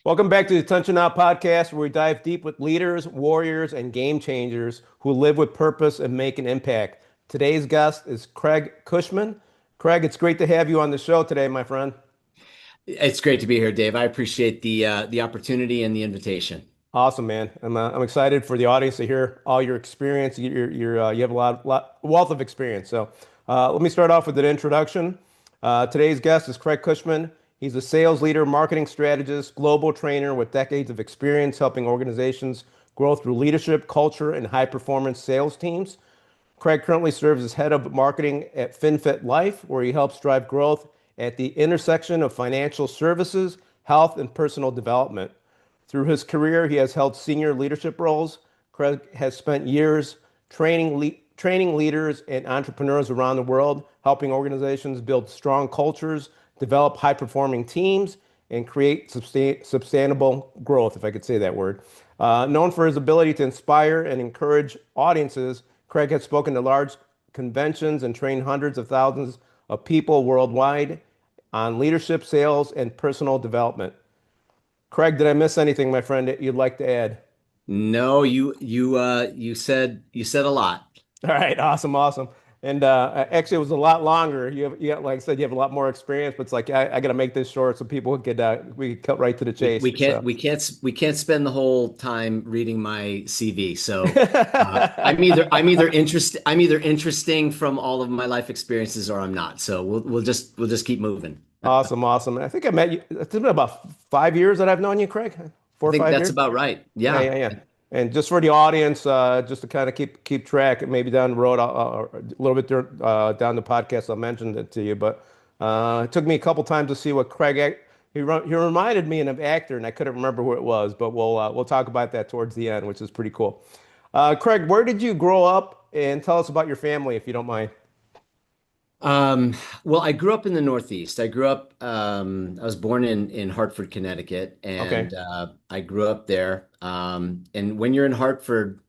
Welcome back to the Attention Now podcast, where we dive deep with leaders, warriors, and game changers who live with purpose and make an impact. Today's guest is Craig.cushman. Craig, it's great to have you on the show today, my friend. It's great to be here, Dave. I appreciate the opportunity and the invitation. Awesome, man. I'm excited for the audience to hear all your experience. You have a wealth of experience. So let me start off with an introduction. Today's guest is Craig.cushman. He's a sales leader, marketing strategist, global trainer with decades of experience helping organizations grow through leadership, culture, and high performance sales teams. Craig currently serves as head of marketing at FinFit Life, where he helps drive growth at the intersection of financial services, health, and personal development. Through his career, he has held senior leadership roles. Craig has spent years training leaders and entrepreneurs around the world, helping organizations build strong cultures, develop high-performing teams, and create sustainable growth, if I could say that word. Known for his ability to inspire and encourage audiences, Craig has spoken to large conventions and trained hundreds of thousands of people worldwide on leadership, sales, and personal development. Craig, did I miss anything, my friend, that you'd like to add? No, you said a lot. All right, awesome, awesome. And actually, it was a lot longer. Like I said, you have a lot more experience, but it's like I got to make this short so people could we could cut right to the We, chase. we can't So, we can't we can't spend the whole time reading my CV. I'm either interesting from all of my life experiences or I'm not. So we'll just keep moving. awesome, awesome. I think I met you. It's been about 5 years that I've known you, Craig. I Four or think five that's years. about right. Yeah, Yeah. yeah, yeah. And just for the audience, just to kind of keep track, maybe down the road, a little bit down the podcast, I'll mention it to you. But it took me a couple times to see what he reminded me of an actor, and I couldn't remember who it was. But we'll talk about that towards the end, which is pretty cool. Craig, where did you grow up? And tell us about your family, if you don't mind. Um, well, I grew up in the Northeast. I was born in Hartford, Connecticut, and Okay. I grew up there. And when you're in Hartford,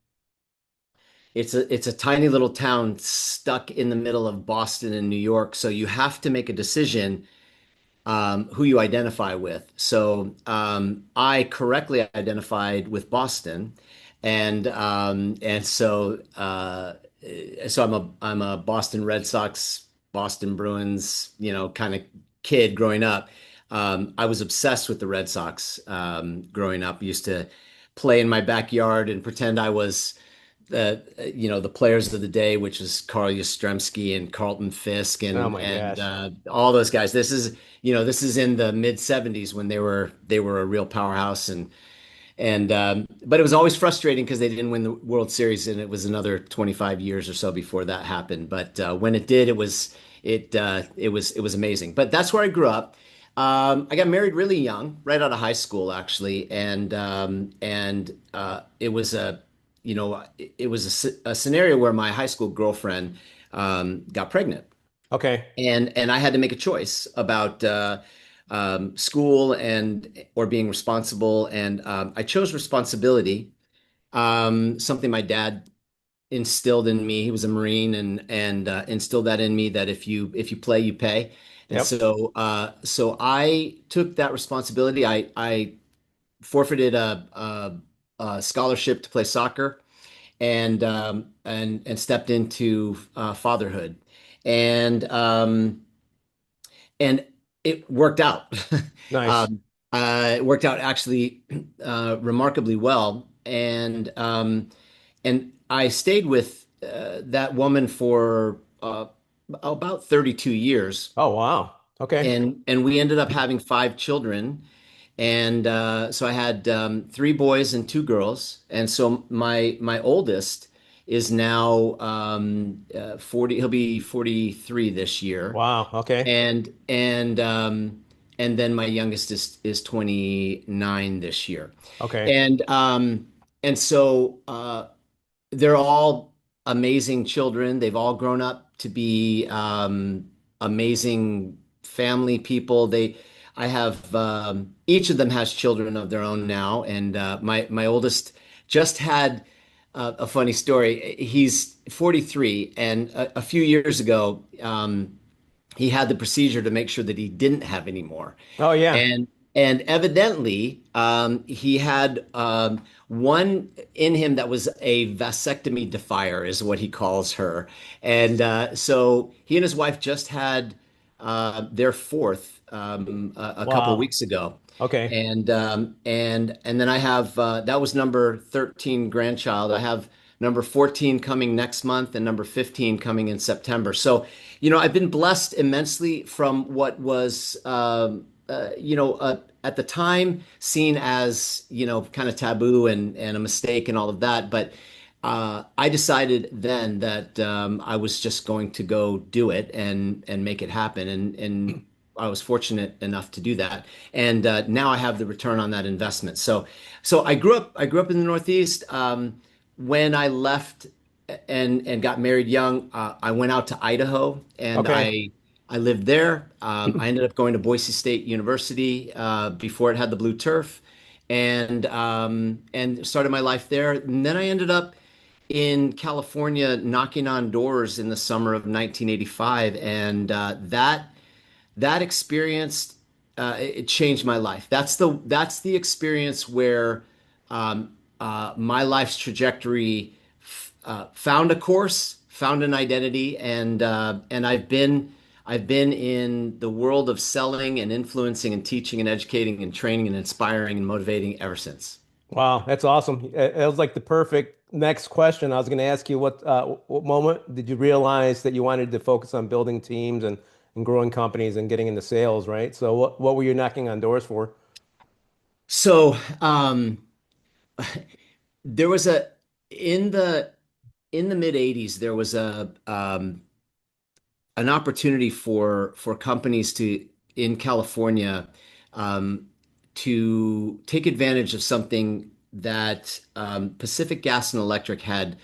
it's a tiny little town stuck in the middle of Boston and New York. So you have to make a decision who you identify with. So I correctly identified with Boston, and so I'm a Boston Red Sox, Boston Bruins, kind of kid growing up. I was obsessed with the Red Sox growing up. Used to play in my backyard and pretend I was the players of the day, which is Carl Yastrzemski and Carlton Fisk Oh and my and gosh. uh, all those guys. This is in the mid '70s when they were a real powerhouse but it was always frustrating because they didn't win the World Series, and it was another 25 years or so before that happened. But when it did, it was amazing. But that's where I grew up. I got married really young, right out of high school, actually, and it was a scenario where my high school girlfriend got pregnant, Okay. and I had to make a choice about school or being responsible, and I chose responsibility. Something my dad instilled in me. He was a Marine and instilled that in me that if you play, you pay. And Yep. so I took that responsibility. I forfeited a scholarship to play soccer and stepped into fatherhood. And and it worked out. Nice. Um, it worked out actually remarkably well, and I stayed with that woman for about 32 years, Oh wow. Okay. and we ended up having five children. And so I had three boys and two girls, and so my oldest is now 40. He'll be 43 this year, Wow. Okay. and then my youngest is 29 this year. Okay. And so they're all amazing children. They've all grown up to be amazing family people. I have each of them has children of their own now, and my oldest just had a funny story. He's 43, and a few years ago, he had the procedure to make sure that he didn't have any more. Oh yeah. And And evidently, he had one in him that was a vasectomy defier, is what he calls her. And so he and his wife just had their fourth a couple of Wow. weeks ago. Okay. And then I have that was number 13 grandchild. I have number 14 coming next month and number 15 coming in September. So, I've been blessed immensely from what was at the time seen as, kind of taboo and a mistake and all of that. But I decided then that I was just going to go do it and make it happen. And I was fortunate enough to do that. And now I have the return on that investment. So I grew up in the Northeast. When I left and got married young, I went out to Idaho and Okay. I lived there. I ended up going to Boise State University before it had the blue turf, and started my life there. And then I ended up in California knocking on doors in the summer of 1985, and that experience it changed my life. That's the experience where my life's trajectory found a course, found an identity, and I've been in the world of selling and influencing and teaching and educating and training and inspiring and motivating ever since. Wow, that's awesome. It was like the perfect next question. I was going to ask you what moment did you realize that you wanted to focus on building teams and growing companies and getting into sales, right? So what were you knocking on doors for? So there was a in the mid 80s there was a an opportunity for companies to in California um, to take advantage of something that Pacific Gas and Electric had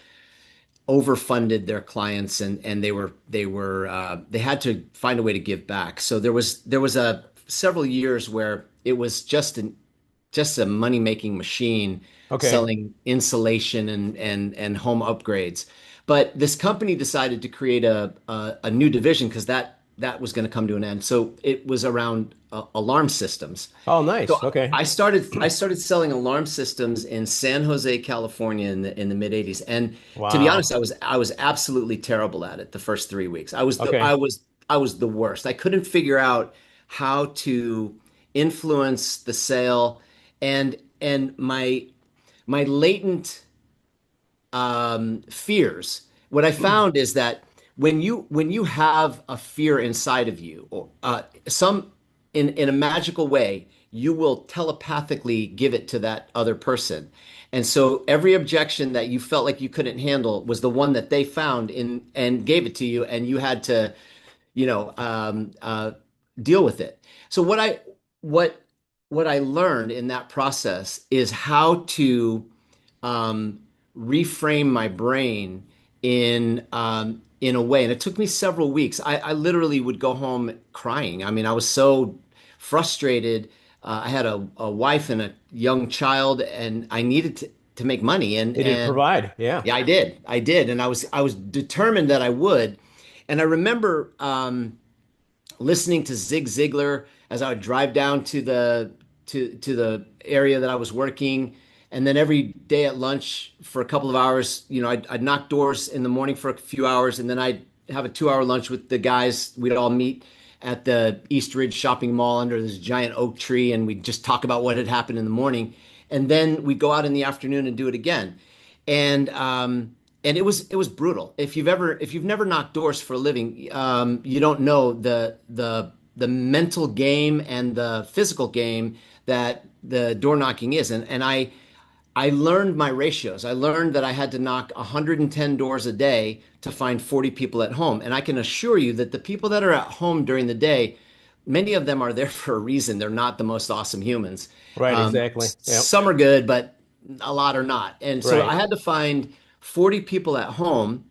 overfunded their clients, and they had to find a way to give back. So there was a several years where it was just a money making machine Okay. selling insulation and home upgrades. But this company decided to create a new division because that was going to come to an end. So it was around alarm systems. Oh, So nice. Okay. I started selling alarm systems in San Jose, California in the mid 80s. And to be honest, Wow. I was absolutely terrible at it the first 3 weeks. I was the I Okay. was I was the worst. I couldn't figure out how to influence the sale, and my latent fears. What I found is that when you have a fear inside of you, or some in a magical way, you will telepathically give it to that other person. And so every objection that you felt like you couldn't handle was the one that they found in and gave it to you, and you had to, you know, deal with it. So what what I learned in that process is how to um, reframe my brain in a way. And it took me several weeks. I literally would go home crying. I mean, I was so frustrated. I had a wife and a young child, and I needed to make money. And They did and provide. Yeah. yeah, I did, and I was determined that I would. And I remember listening to Zig Ziglar as I would drive down to the area that I was working, and then every day at lunch for a couple of hours, I'd knock doors in the morning for a few hours, and then I'd have a 2 hour lunch with the guys. We'd all meet at the East Ridge shopping mall under this giant oak tree, and we'd just talk about what had happened in the morning, and then we'd go out in the afternoon and do it again. And it was brutal. If you've never knocked doors for a living, you don't know the mental game and the physical game that the door knocking is. And I learned my ratios. I learned that I had to knock 110 doors a day to find 40 people at home. And I can assure you that the people that are at home during the day, many of them are there for a reason. They're not the most awesome humans. Right. Exactly. Yep. Some are good, but a lot are not. And so I Right. had to find 40 people at home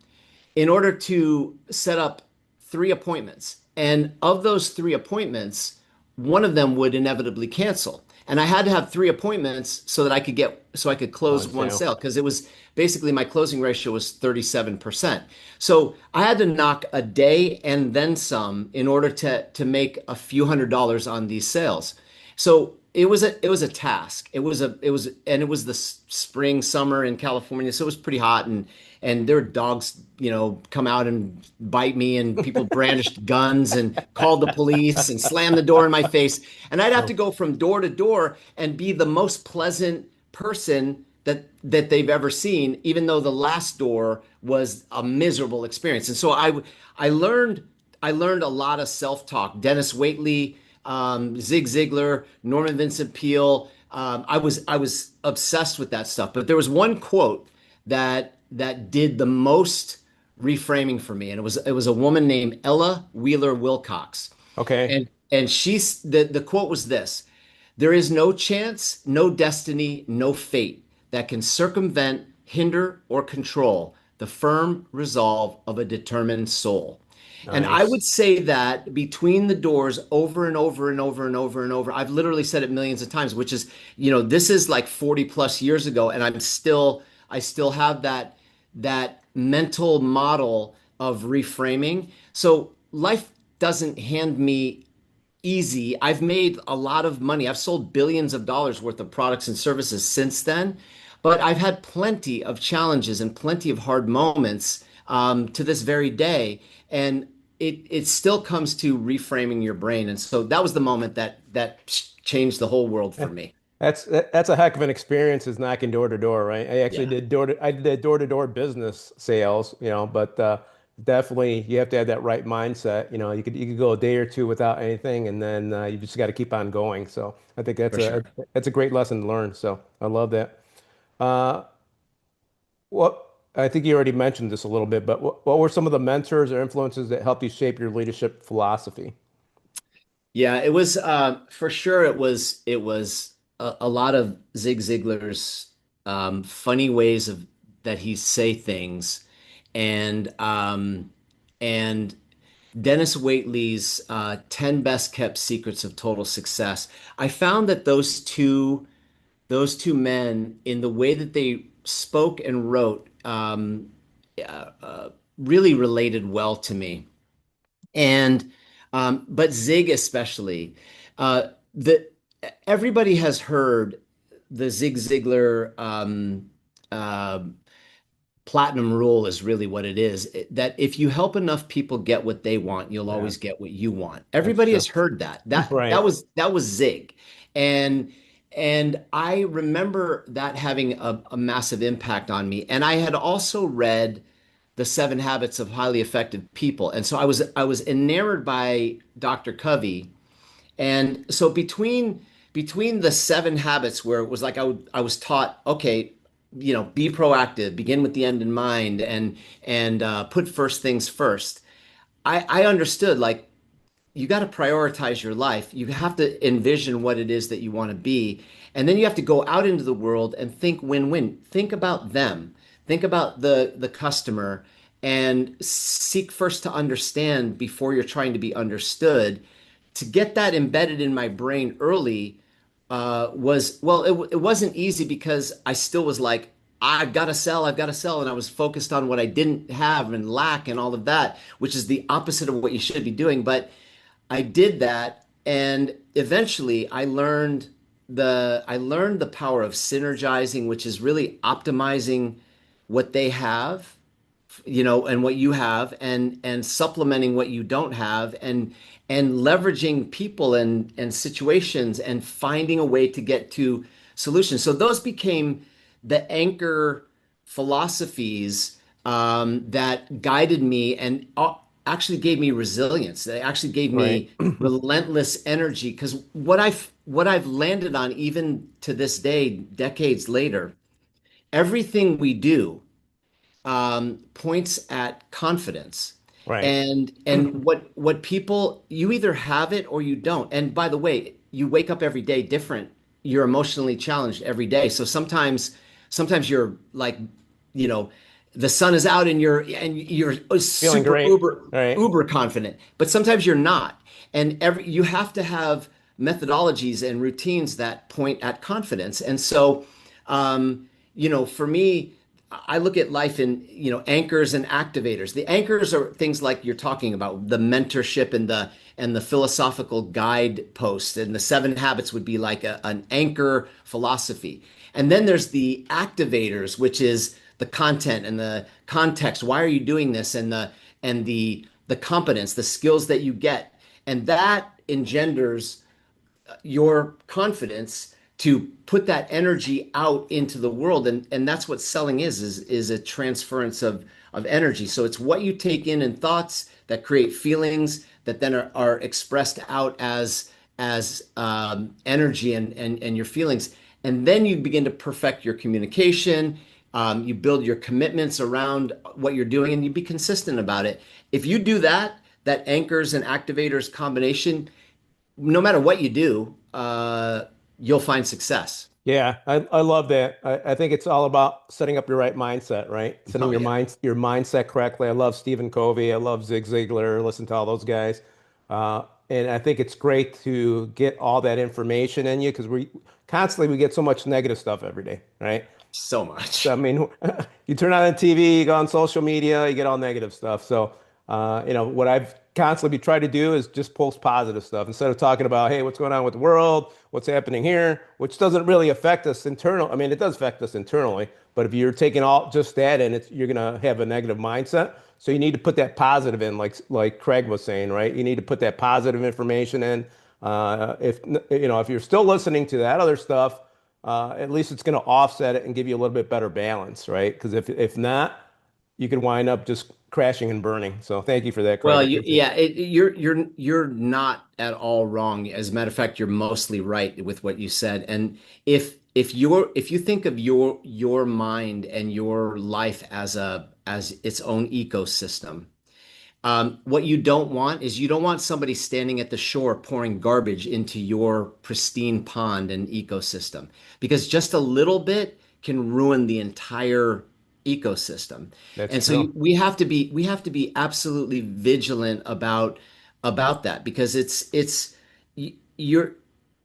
in order to set up 3 appointments. And of those 3 appointments, one of them would inevitably cancel. And I had to have 3 appointments so I could close One one sale. sale, because it was basically my closing ratio was 37%. So I had to knock a day and then some in order to make a few $100s on these sales. So it was a task. And it was the spring, summer in California, so it was pretty hot, and there were dogs, come out and bite me, and people brandished guns and called the police and slammed the door in my face. And I'd have to Oh, go from door to door and be the most pleasant person that they've ever seen, even though the last door was a miserable experience. And so I learned a lot of self-talk. Dennis Waitley, Zig Ziglar, Norman Vincent Peale. I was obsessed with that stuff. But there was one quote that did the most reframing for me, and it was a woman named Ella Wheeler Wilcox, okay. and the quote was this: "There is no chance, no destiny, no fate that can circumvent, hinder, or control the firm resolve of a determined soul." And I would Nice. say that between the doors over and over and over and over and over. I've literally said it millions of times, which is, this is like 40 plus years ago, and I still have that mental model of reframing. So life doesn't hand me easy. I've made a lot of money. I've sold billions of dollars worth of products and services since then, but I've had plenty of challenges and plenty of hard moments to this very day. And it still comes to reframing your brain. And so that was the moment that changed the whole world for me. That's a heck of an experience is knocking door to door, right? Yeah, I did door-to-door business sales, but definitely you have to have that right mindset. You could go a day or two without anything, and then you just got to keep on going. So I think for sure. that's a great lesson to learn. So I love that. Uh, what I think you already mentioned this a little bit, but what were some of the mentors or influences that helped you shape your leadership philosophy? Yeah, it was for sure it was a lot of Zig Ziglar's funny ways of that he say things, and Dennis Waitley's 10 best kept secrets of total success. I found that those two men, in the way that they spoke and wrote, really related well to me. And but Zig especially, the everybody has heard the Zig Ziglar uh, platinum rule is really what it is. That if you help enough people get what they want, you'll Yeah, always get what you want. that's Everybody true. has heard that. That Right. was Zig, and and I remember that having a massive impact on me. And I had also read the Seven Habits of Highly Effective People, and so I was enamored by Dr. Covey. And so between the seven habits, where it was like I was taught, okay, be proactive, begin with the end in mind, and put first things first. I understood, like, you got to prioritize your life. You have to envision what it is that you want to be. And then you have to go out into the world and think win-win. Think about them. Think about the customer, and seek first to understand before you're trying to be understood. To get that embedded in my brain early was, well, it wasn't easy, because I still was like, I've got to sell. And I was focused on what I didn't have and lack and all of that, which is the opposite of what you should be doing. But I did that, and eventually I learned the power of synergizing, which is really optimizing what they have, and what you have, and supplementing what you don't have, and leveraging people and situations, and finding a way to get to solutions. So those became the anchor philosophies that guided me, and actually gave me resilience. They actually gave Right. me relentless energy, because what I've landed on, even to this day, decades later, everything we do points at confidence. Right. And what people, you either have it or you don't. And by the way, you wake up every day different. You're emotionally challenged every day. So sometimes you're like, you know, the sun is out, and you're Feeling super great. Right. uber confident. But sometimes you're not. And you have to have methodologies and routines that point at confidence. And so for me, I look at life in, anchors and activators. The anchors are things like you're talking about, the mentorship and the philosophical guidepost, and the seven habits would be like an anchor philosophy. And then there's the activators, which is the content and the context. Why are you doing this? And the competence, the skills that you get. And that engenders your confidence to put that energy out into the world. And that's what selling is a transference of energy. So it's what you take in thoughts that create feelings that then are expressed out as energy and your feelings. And then you begin to perfect your communication. You build your commitments around what you're doing, and you be consistent about it. If you do that, that anchors and activators combination, no matter what you do, you'll find success. Yeah, I love that. I think it's all about setting up your right mindset, right? Setting Oh yeah. your mindset correctly. I love Stephen Covey. I love Zig Ziglar. Listen to all those guys. And I think it's great to get all that information in you because we get so much negative stuff every day, right? So I much. mean, you turn on the TV, you go on social media, you get all negative stuff. So, what I've constantly tried to do is just post positive stuff instead of talking about, hey, what's going on with the world, what's happening here, which doesn't really affect us internal. I mean, it does affect us internally, but if you're taking all just that and you're gonna have a negative mindset. So you need to put that positive in, like Craig was saying, right? You need to put that positive information in. If you're still listening to that other stuff at least it's going to offset it and give you a little bit better balance, right? Because if not, you could wind up just crashing and burning. So thank you for that, Craig. Well, I appreciate it. yeah, you're not at all wrong. As a matter of fact, you're mostly right with what you said. And if you think of your mind and your life as its own ecosystem, what you don't want is you don't want somebody standing at the shore pouring garbage into your pristine pond and ecosystem because just a little bit can ruin the entire ecosystem. That's And so true. we have to be absolutely vigilant about that because you're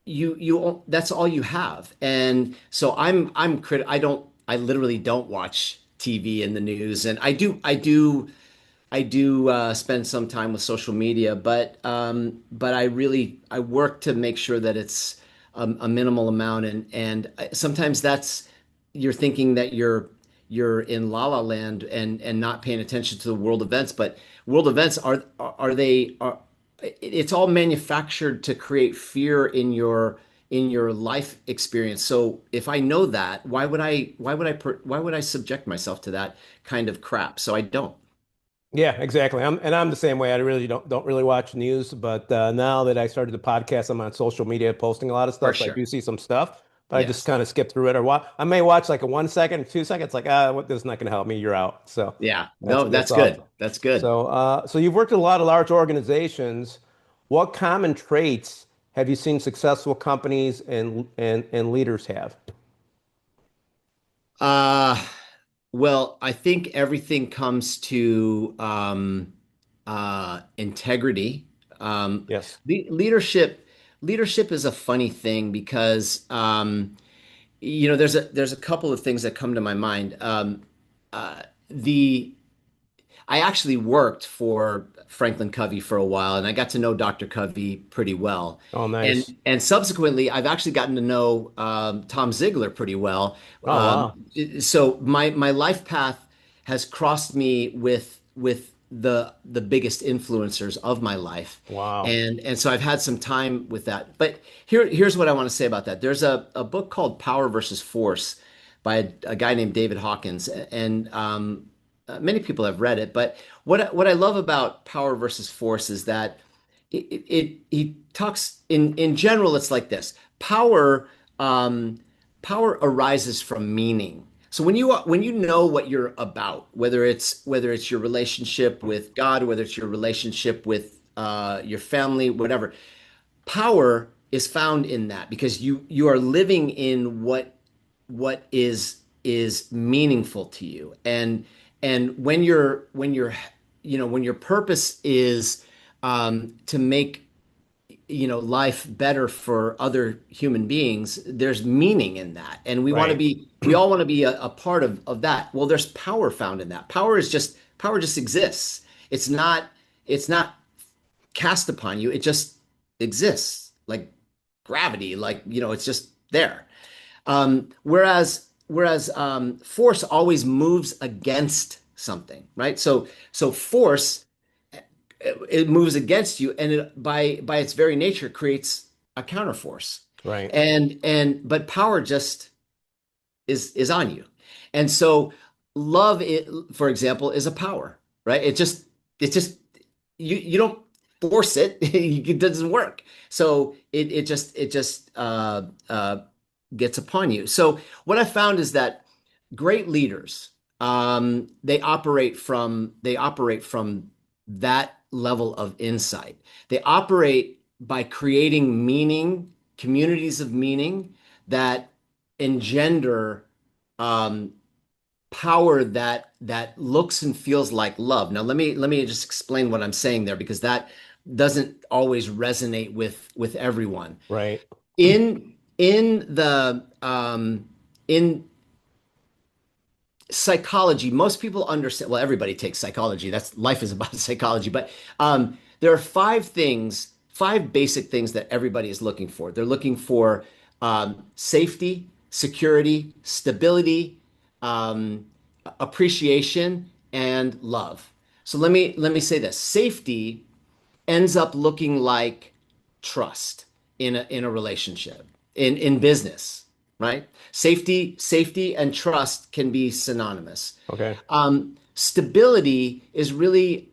you that's all you have. And so I literally don't watch TV and the news, and I do spend some time with social media, but I work to make sure that it's a minimal amount, and sometimes that's you're thinking that you're in la la land and not paying attention to the world events, but world events are they are it's all manufactured to create fear in your life experience. So if I know that, why would I subject myself to that kind of crap? So I don't. Yeah, exactly. I'm the same way. I really don't really watch news, but now that I started the podcast, I'm on social media posting a lot of For stuff, so I sure. do see some stuff, but I just Yes. kind of skip through it I may watch like a 1 second, 2 seconds, like this is not going to help me. You're out. So Yeah. that's No, that's that's good. awesome. That's good. So you've worked at a lot of large organizations. What common traits have you seen successful companies and leaders have? Uh, well, I think everything comes to integrity. Yes. Leadership is a funny thing because there's a couple of things that come to my mind. The I actually worked for Franklin Covey for a while, and I got to know Dr. Covey pretty well. Oh, nice. And subsequently, I've actually gotten to know Tom Ziegler pretty well. Oh, wow. So my life path has crossed me with the biggest influencers of my life, Wow. and so I've had some time with that. But here's what I want to say about that. There's a book called Power versus Force by a guy named David Hawkins, and many people have read it, but what I love about Power versus Force is that he talks in general. It's like this: um, power arises from meaning. So when you know what you're about, whether it's your relationship with God, whether it's your relationship with your family, whatever, power is found in that because you are living in what is meaningful to you. And when your purpose is to make life better for other human beings, there's meaning in that. And Right. we all want to be a part of that. Well, there's power found in that. Power just exists. It's not cast upon you. It just exists like gravity, like, it's just there. Whereas force always moves against something, right? So force, it moves against you, and by its very nature creates a counterforce. Right. But power just is on you. And so love, for example, is a power, right? It just you don't force it. It doesn't work. So it just gets upon you. So what I found is that great leaders, they operate from that level of insight. They operate by creating meaning, communities of meaning that engender um, power that looks and feels like love. Now, let me just explain what I'm saying there, because that doesn't always resonate with everyone. Right. In psychology, most people understand. Well, everybody takes psychology. That's life is about psychology. But there are five basic things that everybody is looking for. They're looking for safety, security, stability, um, appreciation, and love. So let me say this: safety ends up looking like trust in a relationship, in business, right? Safety and trust can be synonymous. Okay. Stability is really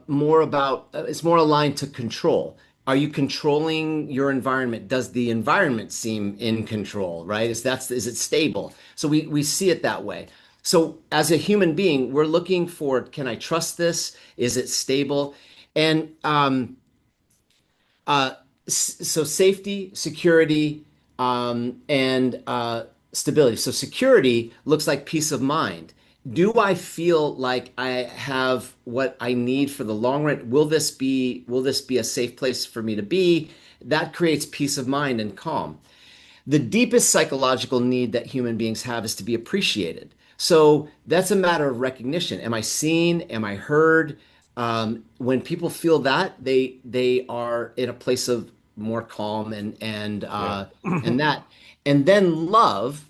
more about, it's more aligned to control. Are you controlling your environment? Does the environment seem in control, right? Is it stable? So we see it that way. So as a human being, we're looking for, can I trust this? Is it stable? And so safety, security, and stability. So security looks like peace of mind. Do I feel like I have what I need for the long run? Will this be a safe place for me to be? That creates peace of mind and calm. The deepest psychological need that human beings have is to be appreciated. So that's a matter of recognition. Am I seen? Am I heard? When people feel that, they are in a place of more calm Yeah. and that. And then love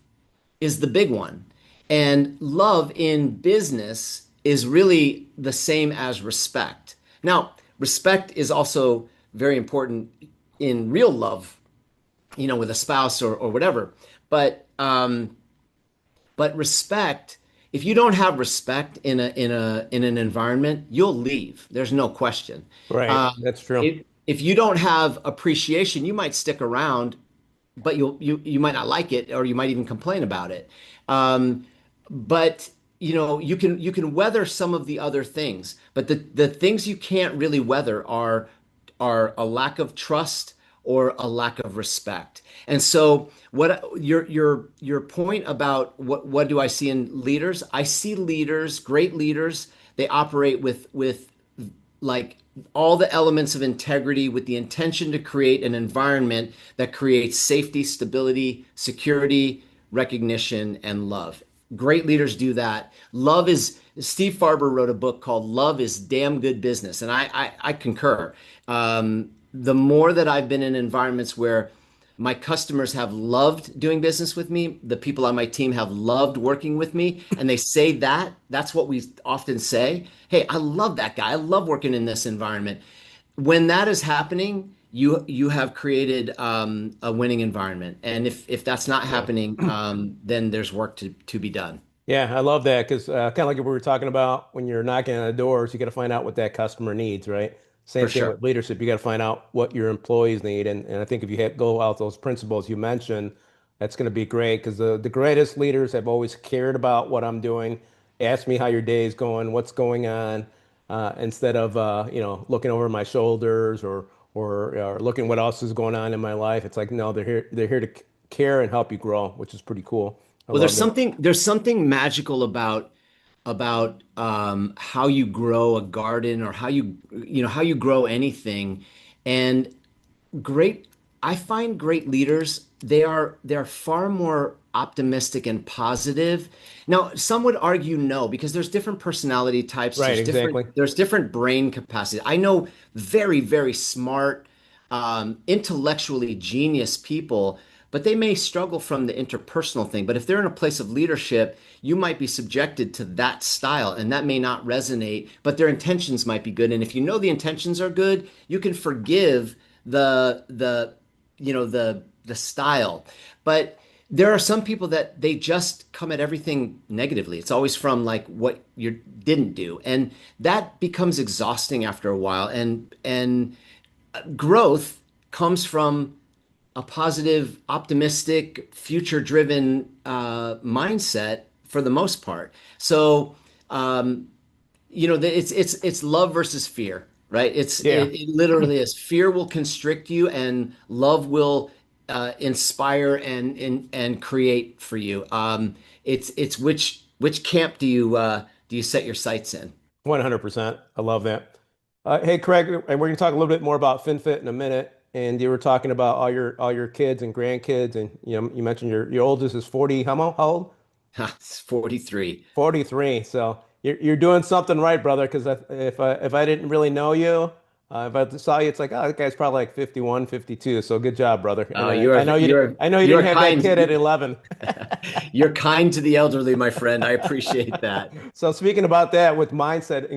is the big one. And love in business is really the same as respect. Now, respect is also very important in real love, with a spouse or whatever. But respect, if you don't have respect in an environment, you'll leave. There's no question. Right. Um, That's true. if you don't have appreciation, you might stick around, but you might not like it, or you might even complain about it. Um, but you can weather some of the other things, but the things you can't really weather are a lack of trust or a lack of respect. And so what your point about what do I see in leaders? I see leaders, great leaders, they operate with like all the elements of integrity, with the intention to create an environment that creates safety, stability, security, recognition, and love. Great leaders do that. Steve Farber wrote a book called Love is Damn Good Business. And I concur. The more that I've been in environments where my customers have loved doing business with me, the people on my team have loved working with me, and they say that's what we often say. Hey, I love that guy. I love working in this environment. When that is happening, you have created a winning environment. And if that's not Yeah. happening, then there's work to be done. Yeah, I love that because kind of like what we were talking about when you're knocking on the doors, you got to find out what that customer needs, right? For Same thing sure. with leadership. You got to find out what your employees need. And I think if you go out those principles you mentioned, that's going to be great because the greatest leaders have always cared about what I'm doing. Ask me how your day is going, what's going on, instead of looking over my shoulders or looking what else is going on in my life. It's like, no, they're here to care and help you grow, which is pretty cool. I Well, love that. there's something magical about how you grow a garden, or how you grow anything. And great I find great leaders, they're far more optimistic and positive. Now, some would argue no, because there's different personality types, Right, there's different exactly. there's different brain capacity. I know very, very smart, intellectually genius people, but they may struggle from the interpersonal thing. But if they're in a place of leadership, you might be subjected to that style, and that may not resonate, but their intentions might be good. And if you know the intentions are good, you can forgive the the style. But there are some people that they just come at everything negatively. It's always from like what you didn't do, and that becomes exhausting after a while. And growth comes from a positive, optimistic, future-driven mindset for the most part. So, it's love versus fear, right? Yeah, It literally is. Fear will constrict you, and love will inspire and create for you. It's which camp do you set your sights in? 100%. I love that. Hey, Craig, and we're going to talk a little bit more about FinFit in a minute. And you were talking about all your kids and grandkids, and you mentioned your oldest is 40. How old? It's 43. 43. So you're doing something right, brother. Because if I didn't really know you, if I saw you, it's like, oh, that guy's probably like 51, 52. So good job, brother. And I know I know you didn't You're have that kind. kid at 11. You're kind to the elderly, my friend. I appreciate that. So speaking about that with mindset,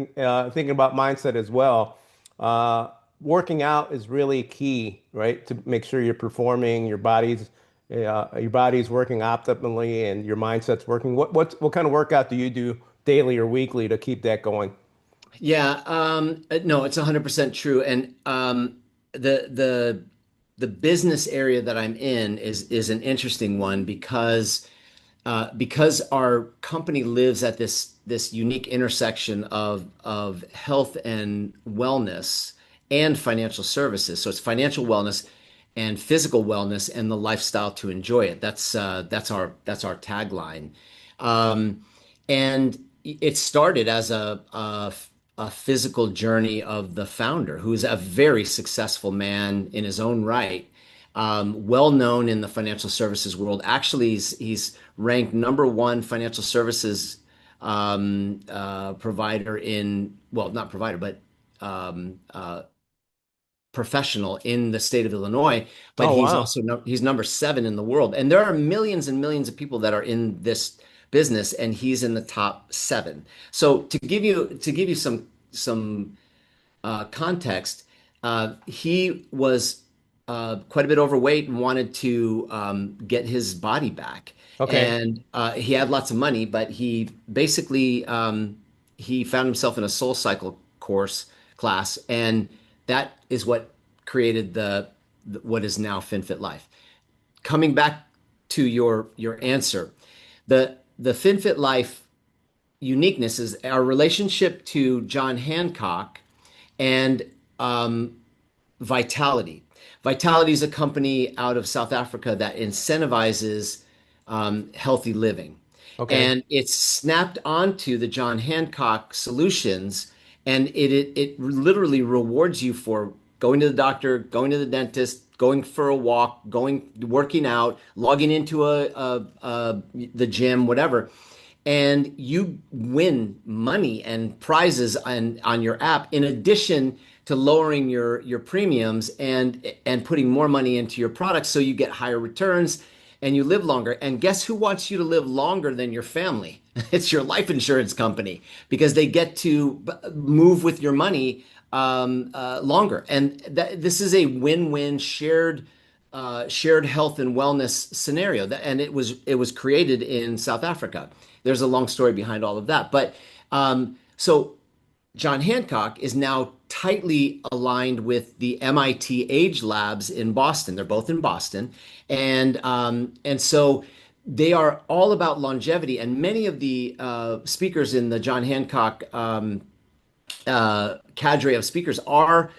thinking about mindset as well, uh, working out is really key, right? To make sure you're performing, your body's working optimally, and your mindset's working. What kind of workout do you do daily or weekly to keep that going? Yeah, no, it's 100% true. And the business area that I'm in is an interesting one because our company lives at this unique intersection of health and wellness and financial services. So it's financial wellness and physical wellness and the lifestyle to enjoy it. That's our tagline. Um, and it started as a physical journey of the founder, who's a very successful man in his own right, well known in the financial services world. Actually, he's ranked number one financial services provider in, well, not provider, but professional in the state of Illinois. But Oh, he's wow. also he's number seven in the world, and there are millions and millions of people that are in this business, and he's in the top seven. So to give you some context, he was quite a bit overweight and wanted to get his body back. Okay. And he had lots of money, but he basically he found himself in a Soul Cycle course class, and that is what created what is now FinFit Life. Coming back to your answer, the FinFit Life uniqueness is our relationship to John Hancock and Vitality. Vitality is a company out of South Africa that incentivizes healthy living. Okay. And it's snapped onto the John Hancock solutions, and it literally rewards you for going to the doctor, going to the dentist, going for a walk, working out, logging into the gym, whatever, and you win money and prizes on your app in addition to lowering your premiums and putting more money into your products, so you get higher returns and you live longer. And guess who wants you to live longer than your family? It's your life insurance company, because they get to move with your money longer. And this is a win-win shared health and wellness scenario. And it was created in South Africa. There's a long story behind all of that, but so John Hancock is now tightly aligned with the MIT Age Labs in Boston. They're both in Boston, and so they are all about longevity. And many of the speakers in the John Hancock cadre of speakers are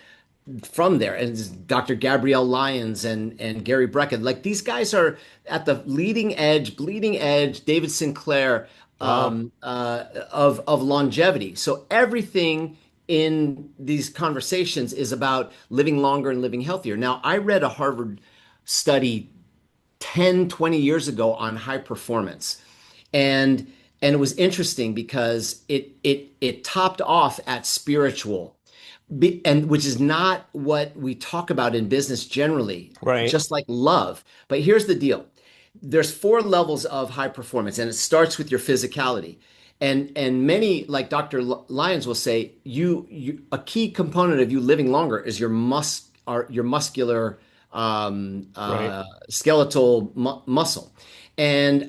from there, and Dr. Gabrielle Lyons and Gary Brecken. Like, these guys are at the leading edge, bleeding edge, David Sinclair Wow. of longevity. So everything in these conversations is about living longer and living healthier. Now, I read a Harvard study 10, 20 years ago on high performance. And and it was interesting because it topped off at spiritual. And which is not what we talk about in business generally, Right. just like love. But here's the deal. There's four levels of high performance, and it starts with your physicality. And many, like Dr. Lyons will say, you a key component of you living longer is your muscular Right. skeletal muscle. And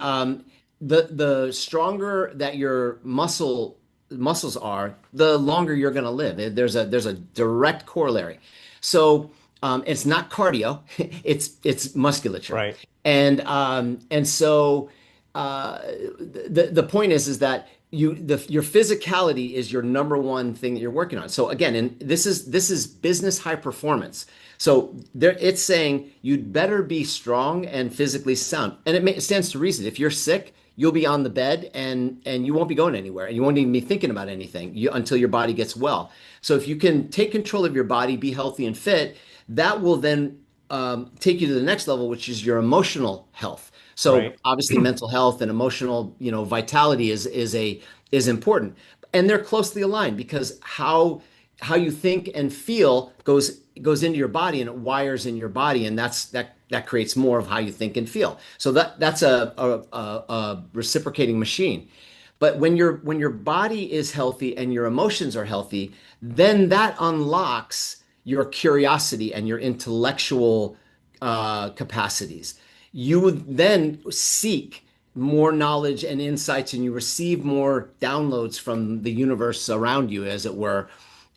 the stronger that your muscles are, the longer you're going to live. There's a direct corollary. So it's not cardio, it's musculature. Right. And so the point is that your physicality is your number one thing that you're working on. So again, and this is business high performance. So there, it's saying you'd better be strong and physically sound, and it stands to reason. If you're sick, you'll be on the bed and you won't be going anywhere, and you won't even be thinking about anything until your body gets well. So if you can take control of your body, be healthy and fit, that will then take you to the next level, which is your emotional health. So Right. obviously, mental health and emotional, vitality is important, and they're closely aligned because how you think and feel goes into your body and it wires in your body, and that creates more of how you think and feel. So that's a reciprocating machine. But when your body is healthy and your emotions are healthy, then that unlocks your curiosity and your intellectual capacities. You would then seek more knowledge and insights, and you receive more downloads from the universe around you, as it were.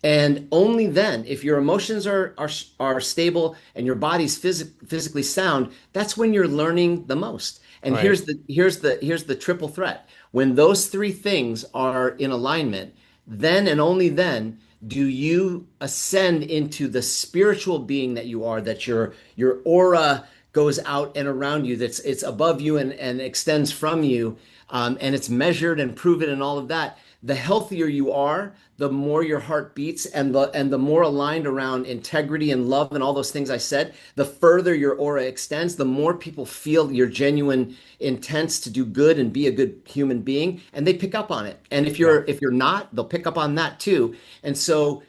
And only then, if your emotions are stable and your body's physically sound, that's when you're learning the most. And Right. here's the triple threat. When those three things are in alignment, then and only then do you ascend into the spiritual being that you are, that your aura goes out and around you, that's it's above you and extends from you, and it's measured and proven and all of that. The healthier you are, the more your heart beats, and the more aligned around integrity and love and all those things I said, the further your aura extends, the more people feel your genuine intents to do good and be a good human being, and they pick up on it. And if Yeah. you're not, they'll pick up on that too. And so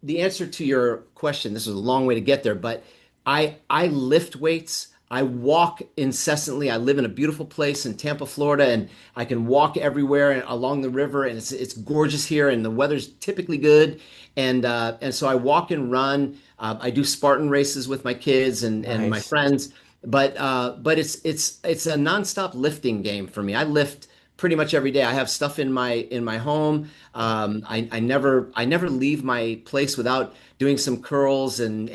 the answer to your question, this is a long way to get there, but I lift weights. I walk incessantly. I live in a beautiful place in Tampa, Florida, and I can walk everywhere and along the river, and it's gorgeous here, and the weather's typically good, and so I walk and run. I do Spartan races with my kids and my Nice. friends, but it's a nonstop lifting game for me. I lift pretty much every day. I have stuff in my home. I never leave my place without doing some curls and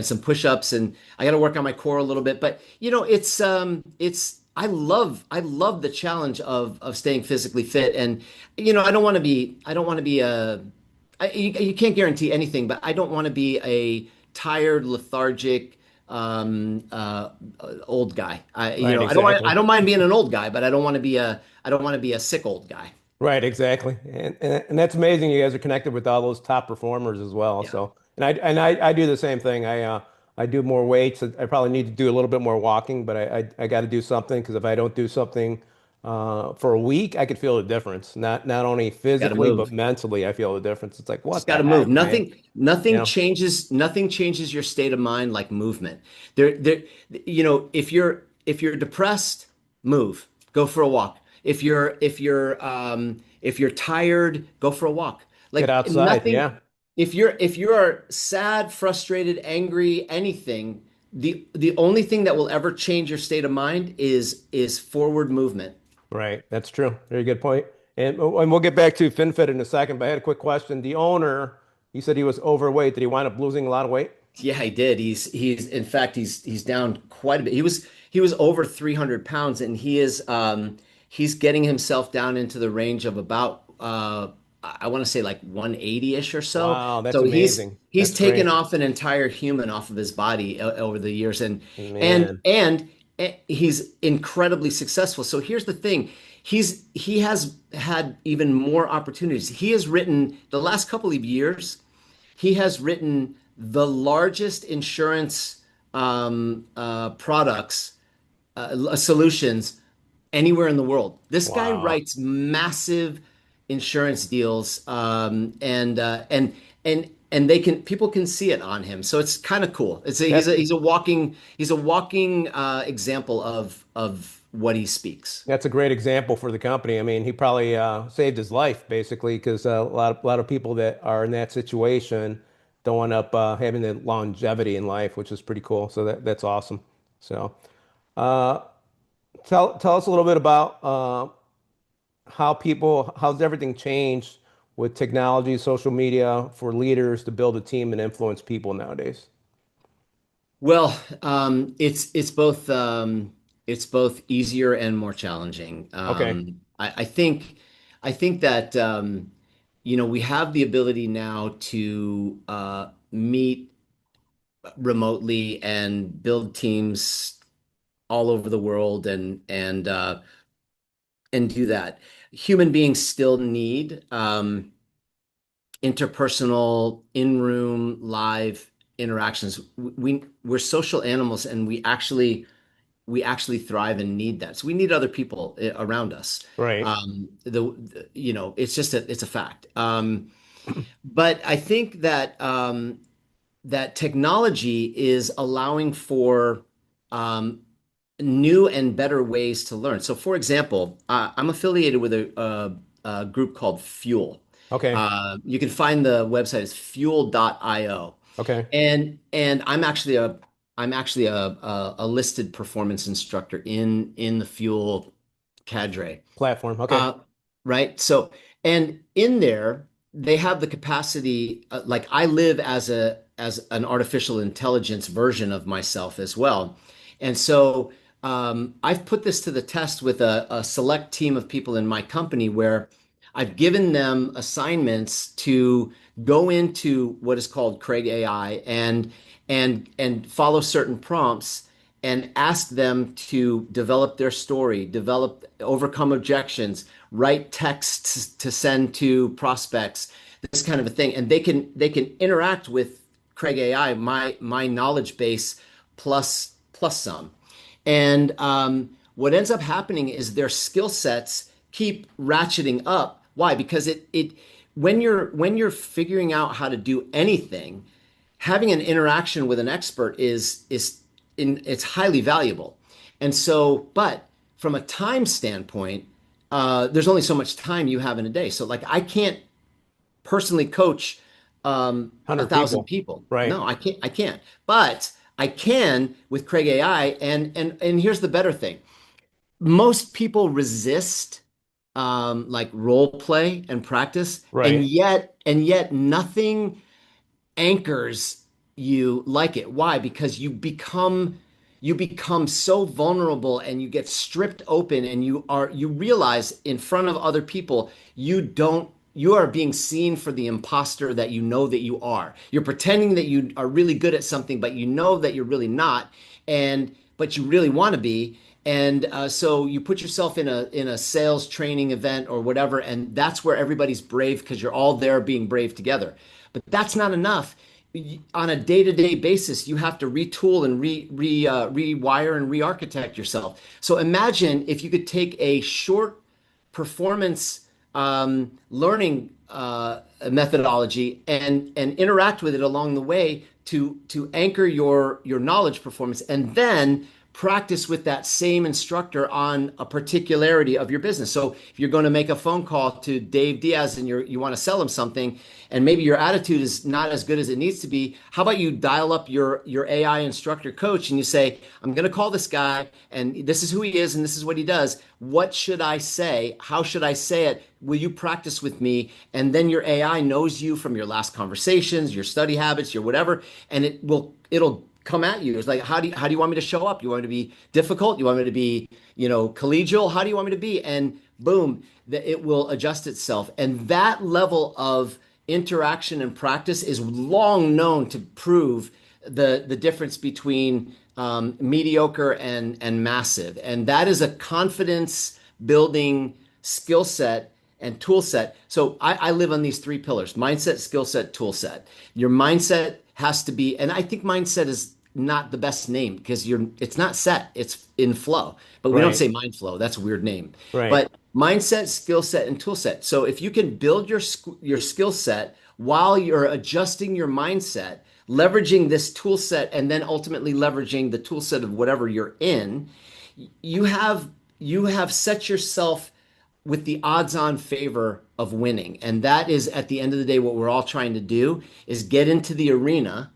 some push-ups, and I got to work on my core a little bit. But it's I love the challenge of staying physically fit, and I don't want to be you can't guarantee anything, but I don't want to be a tired, lethargic old guy. I you Right. know I don't want, I Exactly. don't mind being an old guy, but I don't want to be a sick old guy. Right, exactly. And that's amazing you guys are connected with all those top performers as well. Yeah, So, and I do the same thing. I do more weights. I probably need to do a little bit more walking, but I got to do something because if I don't do something for a week, I could feel the difference. Not only got to physically, but move. mentally, I feel the difference. It's like, Just what got the to move. heck, man? Nothing, nothing Yeah. changes. Nothing changes your state of mind like movement. There. If you're depressed, move. Go for a walk. If you're tired, go for a walk. Get Like outside. nothing. Yeah. If you're sad, frustrated, angry, anything, the only thing that will ever change your state of mind is forward movement. Right. That's true. Very good point. And we'll get back to FinFit in a second, but I had a quick question. The owner, he said he was overweight. Did he wind up losing a lot of weight? Yeah, he did. He's in fact he's down quite a bit. He was over 300 pounds, and he's getting himself down into the range of about I want to say like 180-ish or so. Wow, that's So he's amazing. he's That's taken great. off an entire human off of his body over the years, and and Man. and he's incredibly successful. So here's the thing. He has had even more opportunities. He has written the last couple of years, he has written the largest insurance products solutions anywhere in the world. This guy Wow. writes massive insurance deals, and they can people can see it on him. So it's kind of cool. That He's a walking example of what he speaks. that's a great example for the company. I mean, he probably saved his life basically because a lot of people that are in that situation don't end up having the longevity in life, which is pretty cool. So that's awesome. So uh, tell us a little bit about how's everything changed with technology, social media for leaders to build a team and influence people nowadays. Well, it's both easier and more challenging. Okay. I think that we have the ability now to meet remotely and build teams all over the world and do that. Human beings still need interpersonal, in-room, live interactions. We're social animals, and we actually thrive and need that. So we need other people around us. Right. It's a fact. But I think that that technology is allowing for um, new and better ways to learn. So, for example, I'm affiliated with a group called Fuel. Okay. You can find the website is fuel.io. Okay. And I'm actually a listed performance instructor in the Fuel cadre. Platform. Okay. Uh, right. So, and in there, they have the capacity, like I live as an artificial intelligence version of myself as well. And so I've put this to the test with a select team of people in my company where I've given them assignments to go into what is called Craig AI and follow certain prompts and ask them to develop their story, overcome objections, write texts to send to prospects, this kind of a thing. And they can interact with Craig AI, my knowledge base plus some. And what ends up happening is their skill sets keep ratcheting up. Why? Because it when you're figuring out how to do anything, having an interaction with an expert it's highly valuable. And so, but from a time standpoint, there's only so much time you have in a day. So, like, I can't personally coach 100 1,000 people. people. Right. No, I can't. I can't. But I can with Craig AI. And here's the better thing: most people resist like role play and practice, and Right. yet nothing anchors you like it. Why? Because you become so vulnerable and you get stripped open and you realize in front of other people you are being seen for the imposter that you know that you are. You're pretending that you are really good at something, but you know that you're really not, and but you really want to be. And so you put yourself in a sales training event or whatever, and that's where everybody's brave because you're all there being brave together. But that's not enough. On a day-to-day basis, you have to retool and rewire and re-architect yourself. So imagine if you could take a short performance learning methodology and interact with it along the way to anchor your knowledge performance, and then practice with that same instructor on a particularity of your business. So if you're going to make a phone call to Dave Diaz and you want to sell him something, and maybe your attitude is not as good as it needs to be, how about you dial up your AI instructor coach and you say, I'm going to call this guy and this is who he is and this is what he does. What should I say? How should I say it? Will you practice with me? And then your AI knows you from your last conversations, your study habits, your whatever, and it'll come at you. It's like, how do you want me to show up? You want me to be difficult? You want me to be, collegial? How do you want me to be? And boom, it will adjust itself. And that level of interaction and practice is long known to prove the difference between mediocre, and massive. And that is a confidence building skill set and tool set. So I live on these three pillars: mindset, skill set, tool set. Your mindset has to be, and I think mindset is not the best name because it's not set, it's in flow. But we don't Right. say mind flow. That's a weird name. Right. But mindset, skill set, and tool set. So if you can build your skill set while you're adjusting your mindset, leveraging this tool set, and then ultimately leveraging the tool set of whatever you're in, you have you have set yourself with the odds-on favor of winning. And that is at the end of the day what we're all trying to do is get into the arena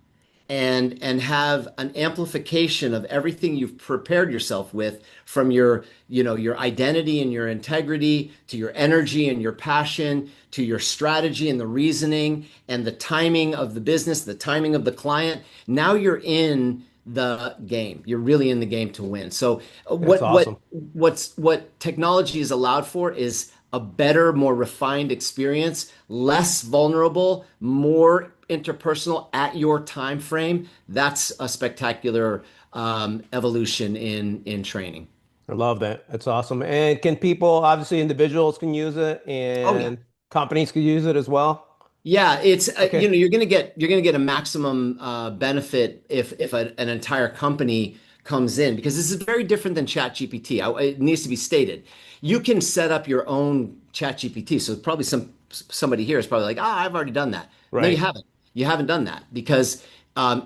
and have an amplification of everything you've prepared yourself with, from your your identity and your integrity, to your energy and your passion, to your strategy and the reasoning and the timing of the business, the timing of the client. Now you're in the game. You're really in the game to win. So That's awesome. what technology is allowed for is a better, more refined experience, less vulnerable, more interpersonal at your time frame. That's a spectacular evolution in training. I love that. That's awesome. And can people, obviously individuals can use it Oh yeah. and companies can use it as well? Yeah, it's Okay. you're gonna get a maximum benefit if an entire company comes in, because this is very different than ChatGPT. It needs to be stated. You can set up your own ChatGPT. So probably somebody here is probably like, ah, I've already done that. No, you Right. haven't. You haven't done that because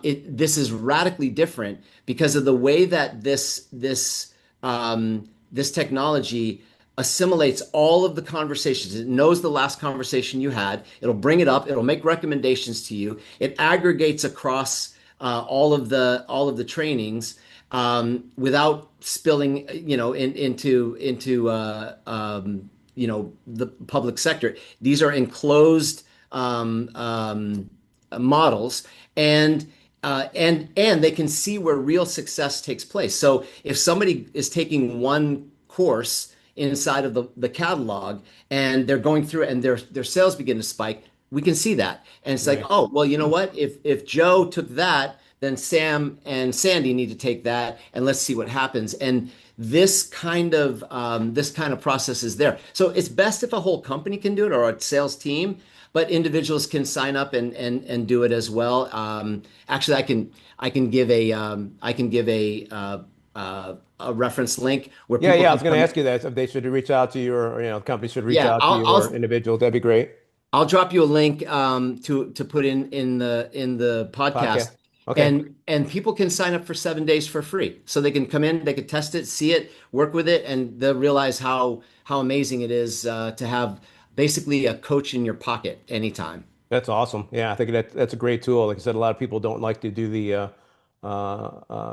this is radically different because of the way that this technology assimilates all of the conversations. It knows the last conversation you had. It'll bring it up. It'll make recommendations to you. It aggregates across all of the trainings without spilling, into the public sector. These are enclosed models, and they can see where real success takes place. So if somebody is taking one course inside of the catalog and they're going through it and their sales begin to spike, we can see that. And it's like, Right. oh, well, you know what? If Joe took that, then Sam and Sandy need to take that, and let's see what happens. And this kind of process is there. So it's best if a whole company can do it, or a sales team, but individuals can sign up and do it as well. Actually, I can give a reference link where Yeah, people yeah. I can was going to come in. ask you that if they should reach out to you, or the company should reach Yeah, out to I'll you, or I'll individuals. That'd be great. I'll drop you a link to put in the Podcast. podcast, Okay. and people can sign up for 7 days for free, so they can come in, they can test it, see it, work with it, and they'll realize how amazing it is to have basically a coach in your pocket anytime. That's awesome. Yeah, I think that's a great tool. Like I said, a lot of people don't like to do the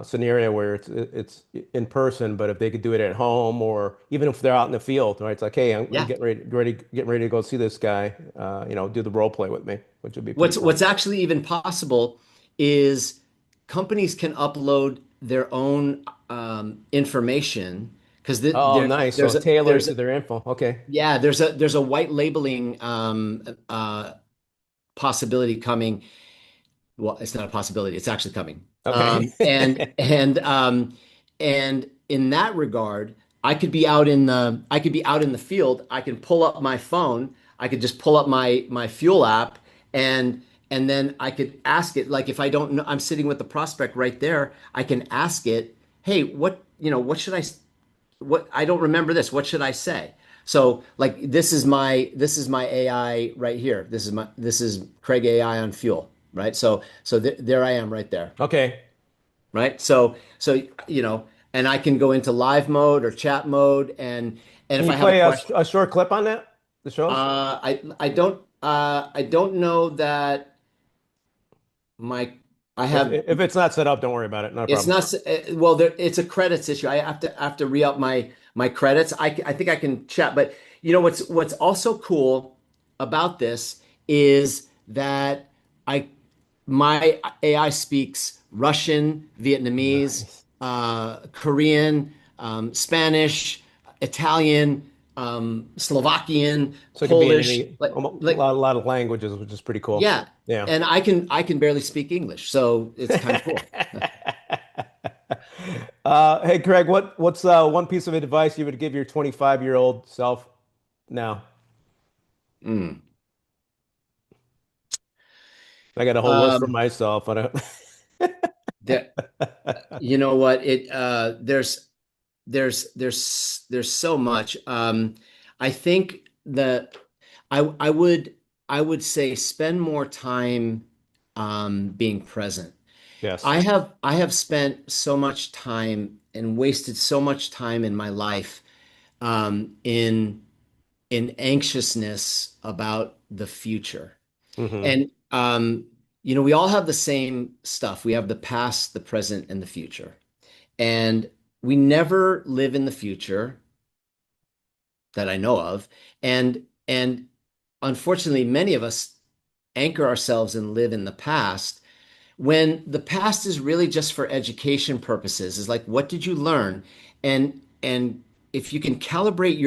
scenario where it's in person, but if they could do it at home, or even if they're out in the field, right? It's like, hey, I'm Yeah. getting ready to go see this guy. Do the role play with me, which would be pretty What's cool. actually even possible is companies can upload their own information, because Oh, nice. So tailored there's to their info. Okay. yeah, there's a white labeling possibility coming. Well, it's not a possibility, it's actually coming. Okay. And in that regard, I could be out in the field. I can pull up my phone. I could just pull up my fuel app, and then I could ask it, like, if I don't know, I'm sitting with the prospect right there, I can ask it, hey, what should what I don't remember this. What should I say? So, like, this is my AI right here. This is Craig AI on fuel, right? So there I am right there, Okay. right? So and I can go into live mode or chat mode, and Can if you I have a play a, question, a short clip on that to show us? I don't know that my I have. If it's not set up, don't worry about it. Not a It's problem. not well. It's a credits issue. I have to re-up my credits. I think I can chat, but what's also cool about this is that I my AI speaks Russian, Vietnamese, Nice. Korean, Spanish, Italian, Slovakian, So it could be in Polish, any like a like lot of languages, which is pretty cool. yeah. Yeah. And I can barely speak English, so it's kind of cool. Hey Craig, what's one piece of advice you would give your 25-year-old self now? Mm. I got a whole list for Um, myself. I don't. that you know what it there's so much. I think that I would say spend more time being present. Yes. I have spent so much time and wasted so much time in my life in anxiousness about the future. Hmm. And we all have the same stuff. We have the past, the present, and the future. And we never live in the future that I know of. And unfortunately, many of us anchor ourselves and live in the past when the past is really just for education purposes. Is like, what did you learn? And if you can calibrate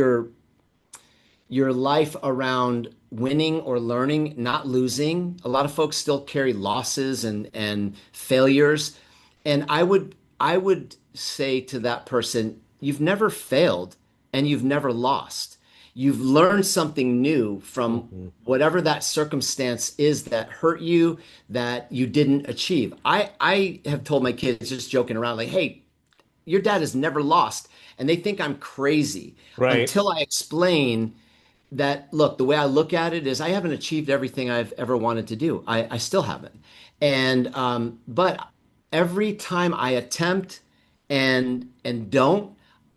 your life around winning or learning, not losing. A lot of folks still carry losses and failures. And I would say to that person, you've never failed and you've never lost. You've learned something new from Hmm. whatever that circumstance is that hurt you, that you didn't achieve. I have told my kids, just joking around, like, hey, your dad has never lost. And they think I'm crazy Right. until I explain that, look, the way I look at it is I haven't achieved everything I've ever wanted to do. I still haven't. And but every time I attempt and don't,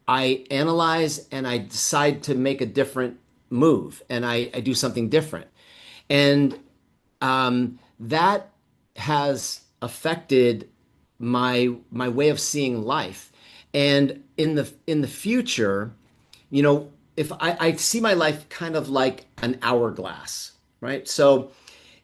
I analyze and I decide to make a different move and I do something different. And that has affected my way of seeing life. And in the future, if I see my life kind of like an hourglass, right? So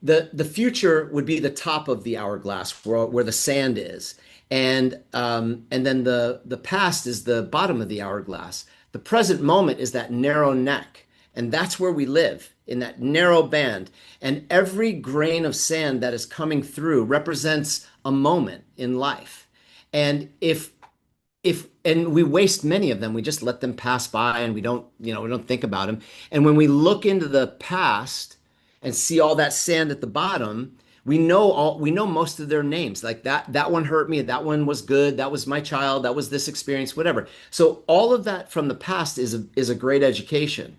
the future would be the top of the hourglass where the sand is, and then the past is the bottom of the hourglass. The present moment is that narrow neck, and that's where we live in that narrow band. And every grain of sand that is coming through represents a moment in life. And if and we waste many of them, we just let them pass by and we don't think about them. And when we look into the past and see all that sand at the bottom, we know most of their names. Like that one hurt me, that one was good, that was my child, that was this experience, whatever. So all of that from the past is a great education.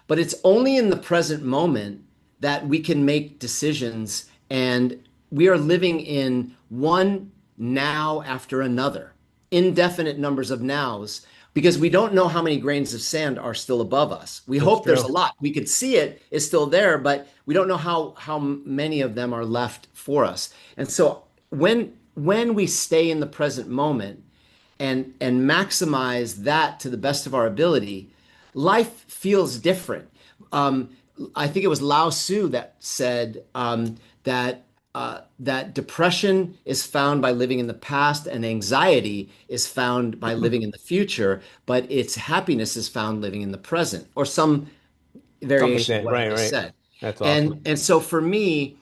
But it's only in the present moment that we can make decisions, and we are living in one now after another, indefinite numbers of nows, because we don't know how many grains of sand are still above us. We That's hope there's true. a lot. We could see it is still there, but we don't know how many of them are left for us. And so when we stay in the present moment and maximize that to the best of our ability, life feels different. Um, I think it was Lao Tzu that said that depression is found by living in the past, and anxiety is found by living in the future, but its happiness is found living in the present, or some Something variation of that, what I right, just right. said. That's awesome. And so for me,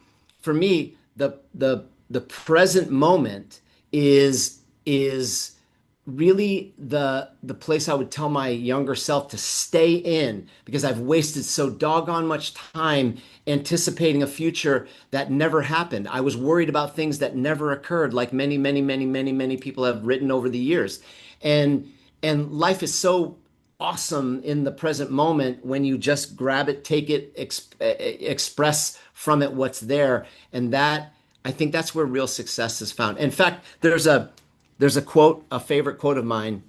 the present moment is really the place I would tell my younger self to stay in, because I've wasted so doggone much time anticipating a future that never happened. I was worried about things that never occurred, like many, many, many, many, many people have written over the years. And and life is so awesome in the present moment when you just grab it, take it, express from it what's there. And that, I think that's where real success is found. In fact, there's a quote, a favorite quote of mine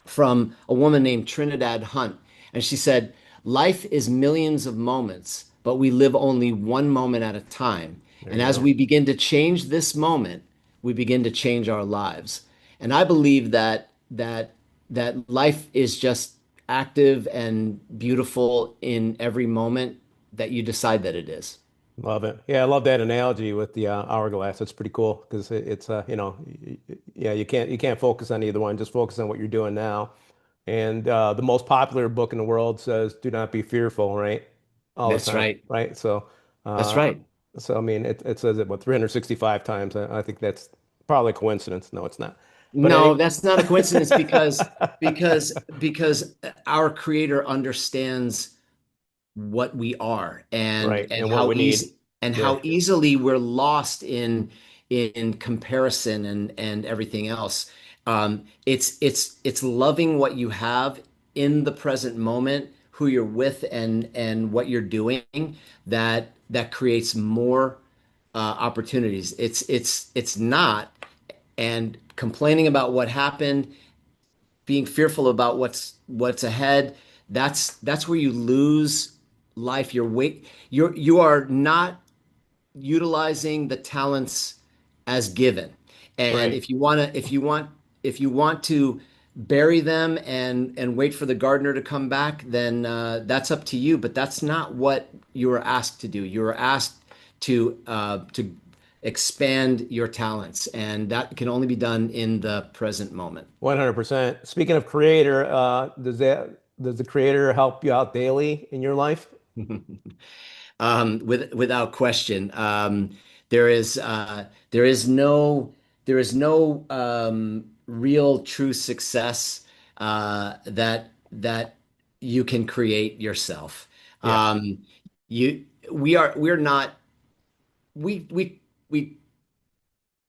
from a woman named Trinidad Hunt. And she said, life is millions of moments, but we live only one moment at a time. There And you as go. we begin to change this moment, we begin to change our lives. And I believe that life is just active and beautiful in every moment that you decide that it is. Love it. Yeah, I love that analogy with the hourglass. It's pretty cool because it's yeah, you can't focus on either one. Just focus on what you're doing now. And the most popular book in the world says, "Do not be fearful," right? All the That's time, right. right? So, That's uh, right. I mean, it says it what 365 times. I think that's probably a coincidence. No, it's not. But No, that's not a coincidence because our creator understands what we are right, and what we need. and Yeah, how easily we're lost in comparison and everything else. It's loving what you have in the present moment, who you're with, and what you're doing that creates more opportunities. It's not and complaining about what happened, being fearful about what's ahead. That's where you lose life. You are not utilizing the talents as given. And right. if you want to bury them and wait for the gardener to come back, then that's up to you. But that's not what you were asked to do. You were asked to expand your talents, and that can only be done in the present moment. 100%. Speaking of creator, does the creator help you out daily in your life? Without question. There is no real true success that you can create yourself. Yeah. Um, we're not we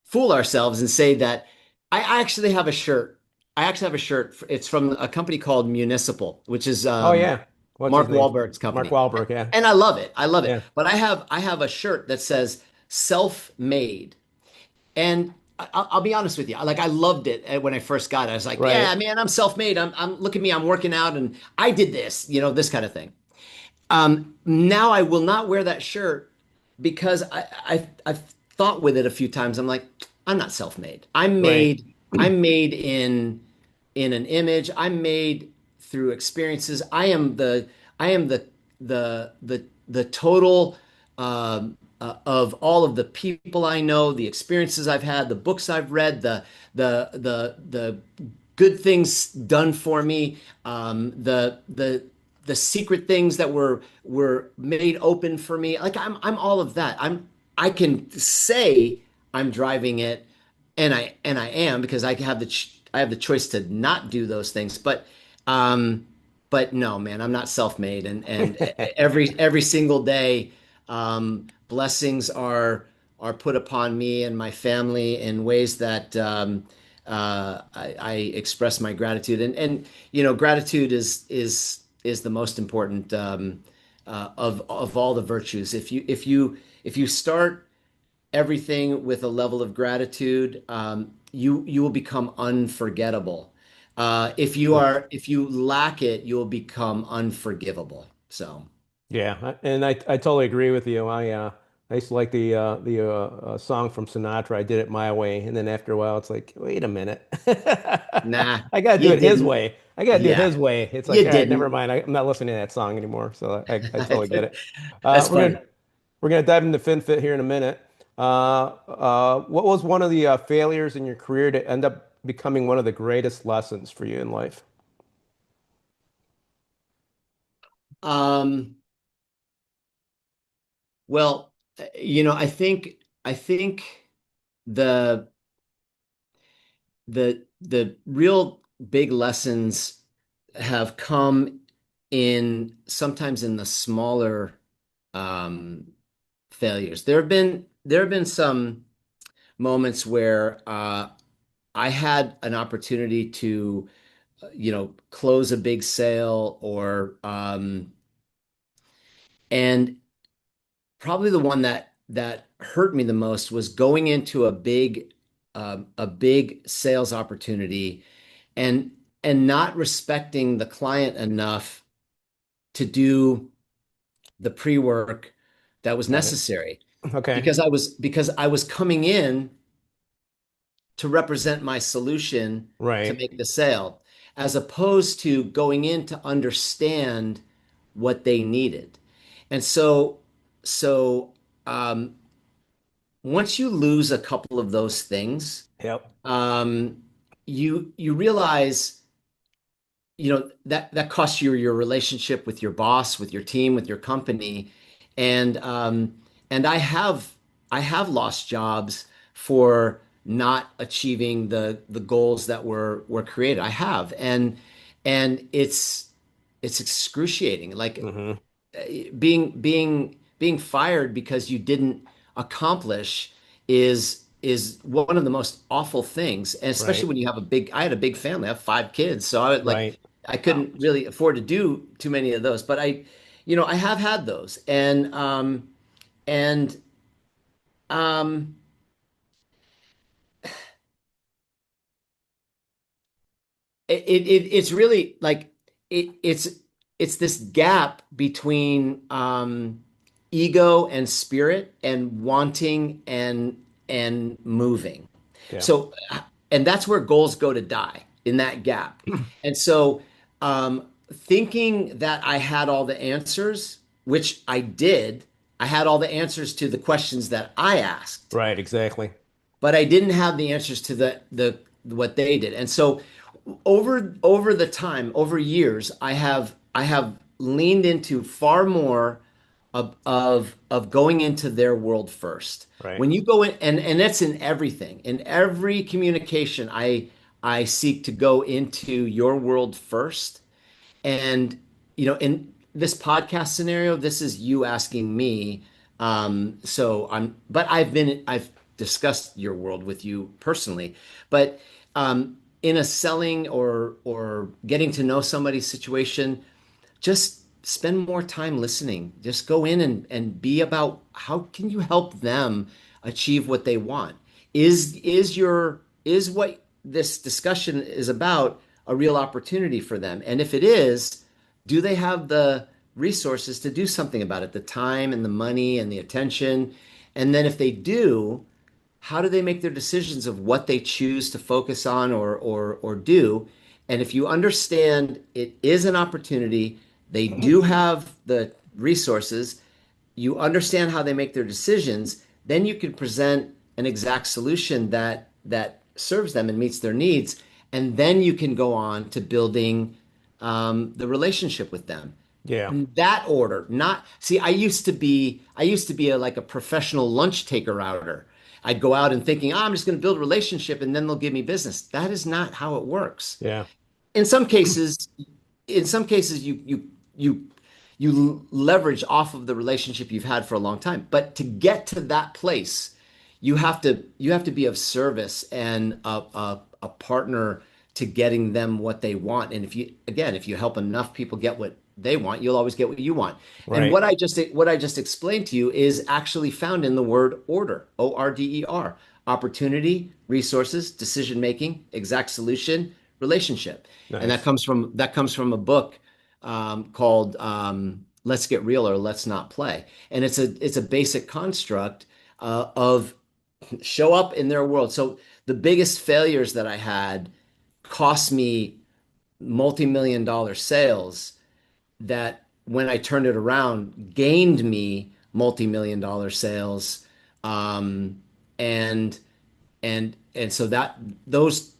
fool ourselves and say that I actually have a shirt. I actually have a shirt. It's from a company called Municipal, which is Oh yeah. What's his Mark name? Wahlberg's Mark company. Wahlberg. Yeah. And I love it. I love it. Yeah. But I have a shirt that says self-made. And I'll be honest with you. Like I loved it when I first got it. I was like, yeah, Right. man, I'm self-made. I'm look at me, I'm working out and I did this, this kind of thing. Now I will not wear that shirt because I've thought with it a few times. I'm like, I'm not self-made. I'm Right. made. I'm made in an image. I'm made through experiences. I am the total of all of the people I know, the experiences I've had, the books I've read, the good things done for me, the secret things that were made open for me. Like I'm all of that. I can say I'm driving it, and I am because I have the choice to not do those things. Um, but no, man, I'm not self-made, and every single day, blessings are put upon me and my family in ways that I express my gratitude, and gratitude is the most important of all the virtues. If you start everything with a level of gratitude, you will become unforgettable. If you lack it, you will become unforgivable. So, Yeah, and I totally agree with you. I used to like the song from Sinatra. I did it my way, and then after a while, it's like, wait a minute, nah, I gotta do you it his didn't. way. I gotta do it Yeah, his way. It's like, you all right, never didn't. mind. I'm not listening to that song anymore. So I totally get it. That's We're funny. gonna dive into FinFit here in a minute. What was one of the failures in your career to end up becoming one of the greatest lessons for you in life? Um, well, I think the the real big lessons have come in sometimes in the smaller um, failures. There have been some moments where I had an opportunity to close a big sale or and probably the one that hurt me the most was going into a big sales opportunity and and not respecting the client enough to do the pre-work that was Got it. necessary Okay. because I was coming in to represent my solution to Right. make the sale as opposed to going in to understand what they needed. And so um, once you lose a couple of those things, Yep. um, you realize that costs you your relationship with your boss, with your team, with your company, and I have lost jobs for not achieving the goals that were created. I have, and it's excruciating. Like Hmm. being fired because you didn't accomplish is one of the most awful things, and especially Right. when you have a big I had a big family. I have 5 kids, so Right. I couldn't really afford to do too many of those, but I have had those, and um it's really like it's this gap between ego and spirit and wanting and moving. Yeah. So and that's where goals go to die, in that gap. And so thinking that I had all the answers, which I did, I had all the answers to the questions that I asked, Right. Exactly. but I didn't have the answers to the what they did. And so over the time, over years, I have leaned into far more of going into their world first. Right. When you go in, and that's in everything, in every communication, I seek to go into your world first. And, in this podcast scenario, this is you asking me. But I've discussed your world with you personally. But in a selling or getting to know somebody's situation, just spend more time listening. Just go in and be about how can you help them achieve what they want. Is what this discussion is about a real opportunity for them? And if it is, do they have the resources to do something about it? The time and the money and the attention. And then if they do, how do they make their decisions of what they choose to focus on or do? And if you understand it is an opportunity, they do have the resources, you understand how they make their decisions, then you can present an exact solution that serves them and meets their needs, and then you can go on to building the relationship with them. Yeah. In that order, not see. I used to be like a professional lunch taker outer. I'd go out and thinking, I'm just going to build a relationship and then they'll give me business. That is not how it works. Yeah. In some cases, you leverage off of the relationship you've had for a long time. But to get to that place, you have to be of service and a partner to getting them what they want. And if you help enough people get what they want, you'll always get what you want. And Right. what I just explained to you is actually found in the word order, ORDER. Opportunity, resources, decision making, exact solution, relationship. And that Nice. comes from a book called Let's Get Real or Let's Not Play. And it's a basic construct of show up in their world. So the biggest failures that I had cost me multi-million dollar sales that when I turned it around gained me multi-million dollar sales. Um, and and so that those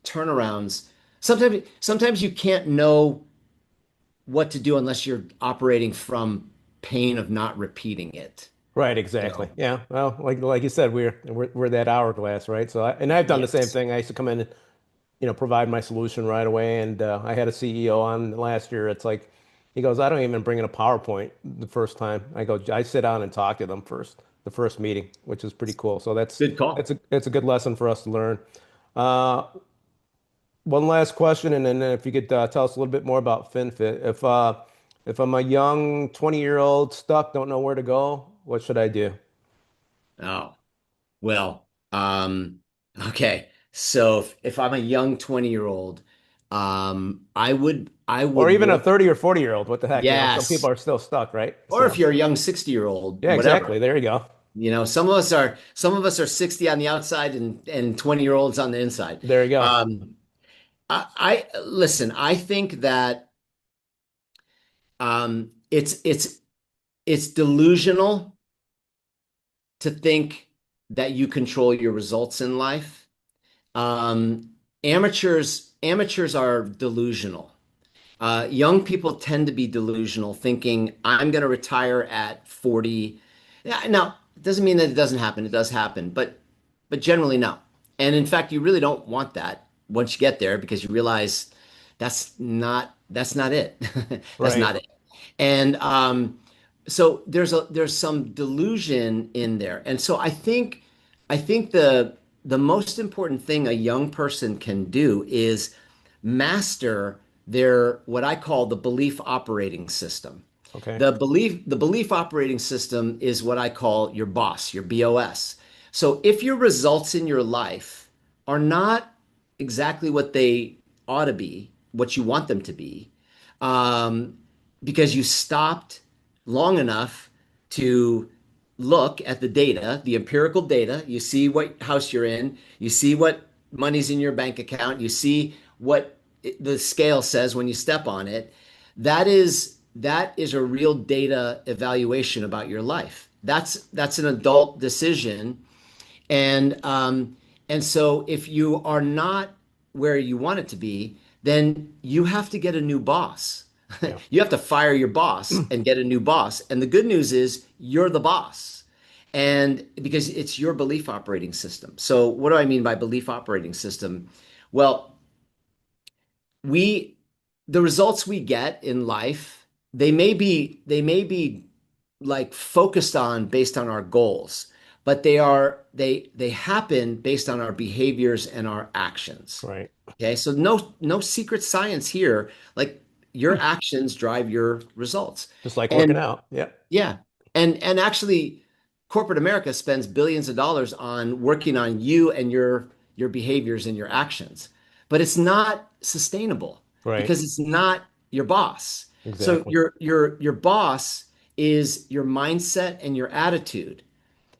turnarounds, sometimes you can't know what to do unless you're operating from pain of not repeating it. Right, exactly. So, Yeah. Well, like you said, we're that hourglass, right? So and I've done the same yes. thing. I used to come in and, provide my solution right away. And I had a CEO on last year. It's like he goes, I don't even bring in a PowerPoint the first time. I sit down and talk to them first, the first meeting, which is pretty cool. So that's Good that's call. a it's a good lesson for us to learn. Uh, One last question, and then if you could tell us a little bit more about FinFit. If I'm a young 20-year-old stuck, don't know where to go, what should I do? Oh, well, okay. So if I'm a young 20-year-old, I would Or even a work, 30 or 40-year-old, what the heck? Some people yes. are still stuck, right? Or if So, you're a young 60-year-old, yeah, whatever. exactly. There you go. Some of us are 60 on the outside and 20-year-olds on the inside. There you go. Um, I listen, I think that it's delusional to think that you control your results in life. Um, amateurs are delusional. Young people tend to be delusional, thinking I'm going to retire at 40. Yeah, now, it doesn't mean that it doesn't happen. It does happen, but but generally no. And in fact, you really don't want that once you get there because you realize that's not it. That's Right. not it. And so there's some delusion in there. And so I think the most important thing a young person can do is master their what I call the belief operating system. Okay. The belief operating system is what I call your boss, your BOS. So if your results in your life are not exactly what they ought to be, what you want them to be, um, because you stopped long enough to look at the data, the empirical data. You see what house you're in, you see what money's in your bank account, you see what the scale says when you step on it. That is a real data evaluation about your life. That's an adult decision, and so if you are not where you want it to be, then you have to get a new boss. Yeah. You have to fire your boss and get a new boss. And the good news is you're the boss. And because it's your belief operating system. So what do I mean by belief operating system? Well, we the results we get in life, they may be like focused on based on our goals, but they happen based on our behaviors and our actions. Right. Okay, so no secret science here. Like your actions drive your results. Just like working And out. Yeah. yeah. And actually corporate America spends billions of dollars on working on you and your behaviors and your actions. But it's not sustainable Right. because it's not your boss. So Exactly. your boss is your mindset and your attitude.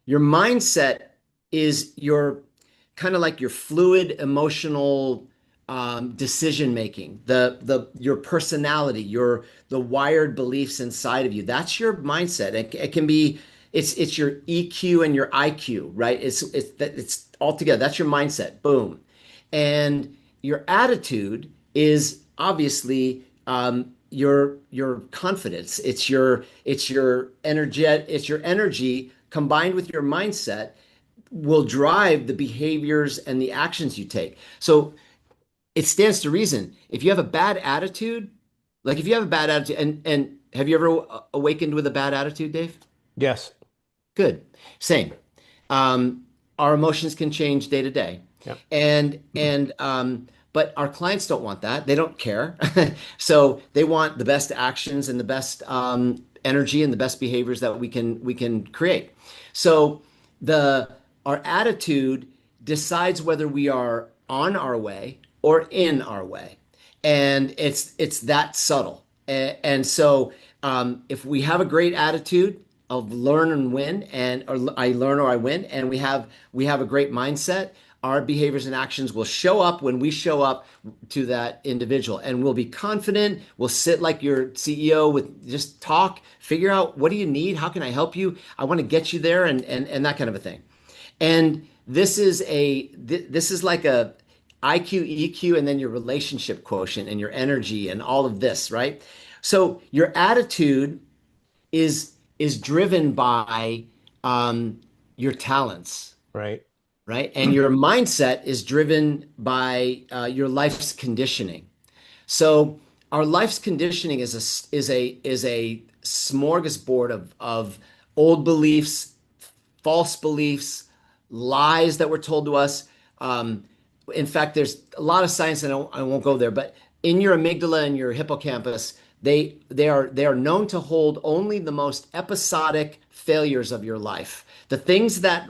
Your mindset is your kind of like your fluid emotional decision making, the your personality, the wired beliefs inside of you. That's your mindset. It can be it's your EQ and your IQ, right? It's all together. That's your mindset. Boom. And your attitude is obviously your confidence. It's your energy combined with your mindset will drive the behaviors and the actions you take. So it stands to reason if you have a bad attitude, like if you have a bad attitude, and have you ever awakened with a bad attitude, Dave? Yes. Good. Same. Our emotions can change day to day. Yeah. But our clients don't want that. They don't care. So they want the best actions and the best energy and the best behaviors that we can create. So the our attitude decides whether we are on our way or in our way, and it's that subtle. And so if we have a great attitude of learn and win, and or I learn or I win, and we have a great mindset, our behaviors and actions will show up when we show up to that individual, and we'll be confident. We'll sit like your CEO with just talk, figure out what do you need, how can I help you, I want to get you there, and that kind of a thing. And this is like a IQ, EQ, and then your relationship quotient and your energy and all of this, right? So your attitude is driven by your talents, Right. right? And your mindset is driven by your life's conditioning. So our life's conditioning is a smorgasbord of old beliefs, false beliefs, lies that were told to us. In fact, there's a lot of science, and I won't go there, but in your amygdala and your hippocampus, they are known to hold only the most episodic failures of your life. The things that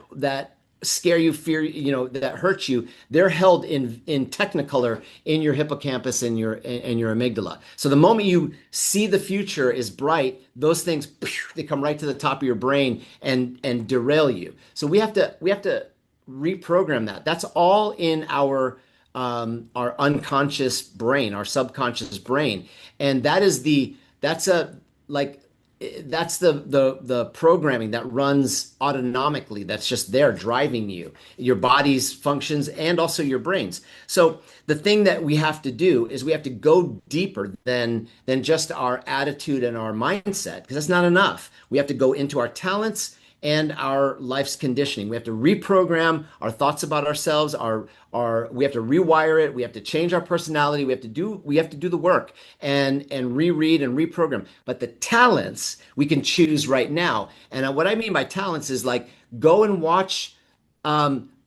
scare you, fear, that hurt you, they're held in technicolor in your hippocampus and your amygdala. So the moment you see the future is bright, those things they come right to the top of your brain and derail you. So we have to reprogram that. That's all in our unconscious brain, our subconscious brain, and that's a like that's the programming that runs autonomically. That's just there driving your body's functions and also your brains. So the thing that we have to do is we have to go deeper than just our attitude and our mindset, because that's not enough. We have to go into our talents and our life's conditioning. We have to reprogram our thoughts about ourselves, our we have to rewire it, we have to change our personality, we have to do the work and reread and reprogram. But the talents we can choose right now. And what I mean by talents is like go and watch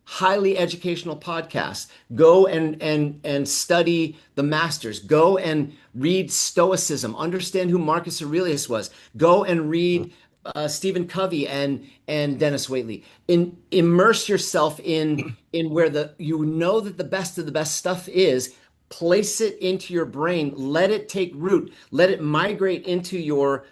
highly educational podcasts. Go and study the masters. Go and read Stoicism. Understand who Marcus Aurelius was. Go and read Stephen Covey and Dennis Waitley. Immerse yourself in where that the best of the best stuff is. Place it into your brain. Let it take root. Let it migrate into your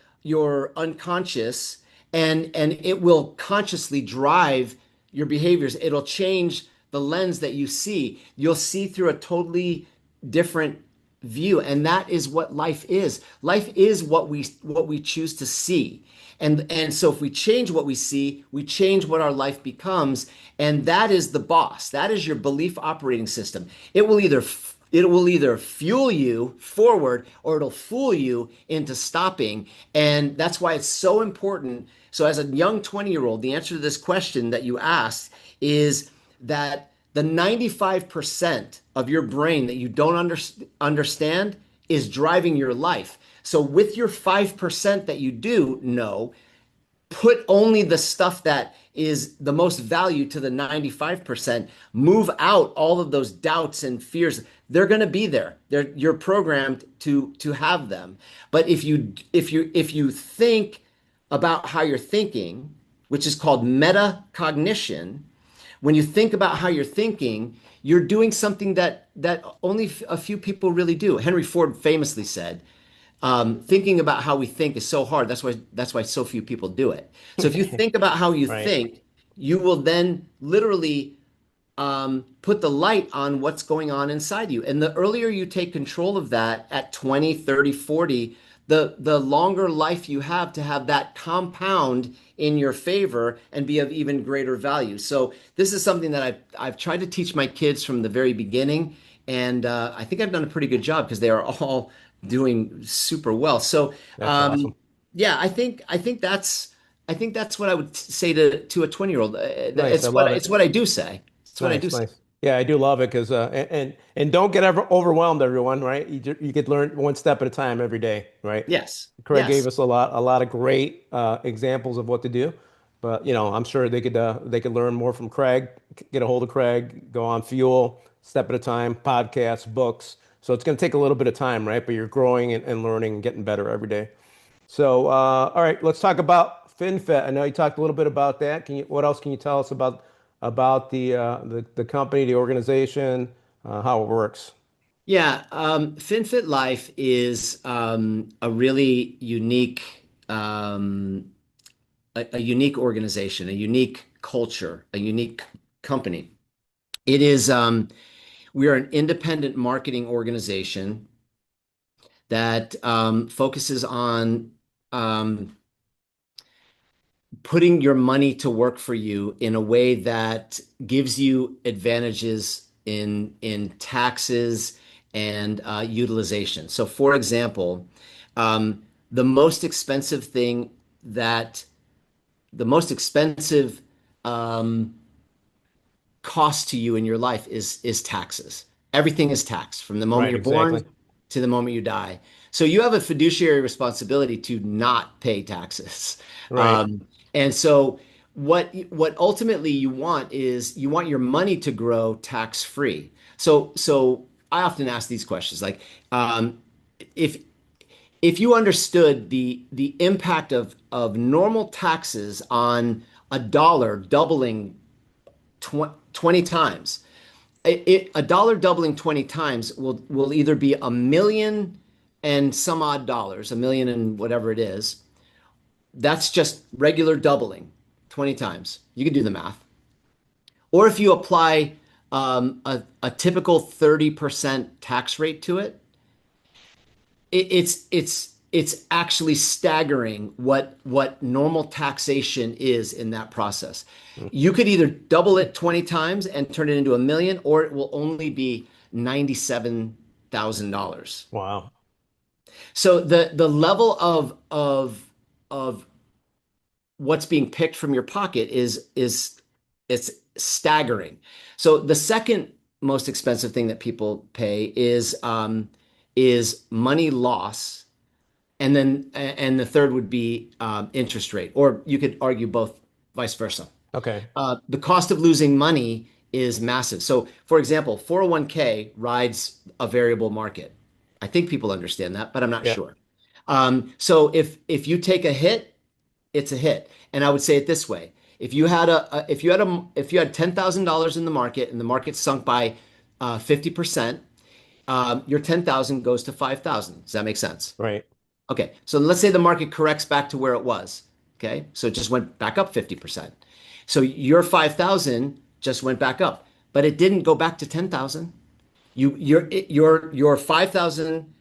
unconscious, and it will consciously drive your behaviors. It'll change the lens that you see. You'll see through a totally different view, and that is what life is. Life is what we choose to see. And so if we change what we see, we change what our life becomes, and that is the boss. That is your belief operating system. It will either fuel you forward or it'll fool you into stopping. And that's why it's so important. So, as a young 20-year-old, the answer to this question that you asked is that the 95% of your brain that you don't understand is driving your life. So, with your 5% that you do know, put only the stuff that is the most value to the 95%. Move out all of those doubts and fears. They're going to be there. You're programmed to have them. But if you think about how you're thinking, which is called metacognition, when you think about how you're thinking, you're doing something that only a few people really do. Henry Ford famously said, thinking about how we think is so hard. That's why so few people do it. So if you think about how you Right. think, you will then literally put the light on what's going on inside you. And the earlier you take control of that at 20, 30, 40, the longer life you have to have that compound in your favor and be of even greater value. So this is something that I've tried to teach my kids from the very beginning. And I think I've done a pretty good job because they are all doing super well. So That's awesome. yeah, I think that's what I would say to a 20-year-old. Nice. I love it. It's what I do say. It's what I do Nice, say. nice. Yeah, I do love it because and don't get ever overwhelmed, everyone, right? You could learn one step at a time every day, right? Yes. Craig gave Yes. us a lot of great examples of what to do, but I'm sure they could learn more from Craig. Get a hold of Craig, go on Fuel, step at a time, podcasts, books. So it's going to take a little bit of time, right? But you're growing and learning and getting better every day. So, all right, let's talk about FinFET. I know you talked a little bit about that. What else can you tell us about the company, the organization, how it works? Yeah. FinFit Life is a really unique a unique organization, a unique culture, a unique company. It is we are an independent marketing organization that focuses on um, putting your money to work for you in a way that gives you advantages in taxes and utilization. So, for example, um, the most expensive thing that the most expensive um, cost to you in your life is taxes. Everything is taxed from the moment Right, you're born exactly. to the moment you die. So you have a fiduciary responsibility to not pay taxes. Right, Um, and so what ultimately you want is you want your money to grow tax free. So I often ask these questions like if if you understood the impact of normal taxes on a dollar doubling 20 times, a dollar doubling 20 times will either be a million and some odd dollars, a million and whatever it is. That's just regular doubling 20 times. You can do the math. Or if you apply a typical 30% tax rate to it, it's actually staggering what normal taxation is in that process. Mm. You could either double it 20 times and turn it into a million, or it will only be $97,000. Wow. So the level of what's being picked from your pocket is it's staggering. So the second most expensive thing that people pay is money loss, and the third would be interest rate, or you could argue both, vice versa. Okay. The cost of losing money is massive. So, for example, 401k rides a variable market. I think people understand that, but I'm not Yeah. sure. So if you take a hit, it's a hit. And I would say it this way: if you had $10,000 in the market and the market sunk by 50%, your 10,000 goes to 5,000. Does that make sense? Right. Okay, so let's say the market corrects back to where it was. Okay, so it just went back up 50%. So your 5,000 just went back up, but it didn't go back to 10,000. Your 5,000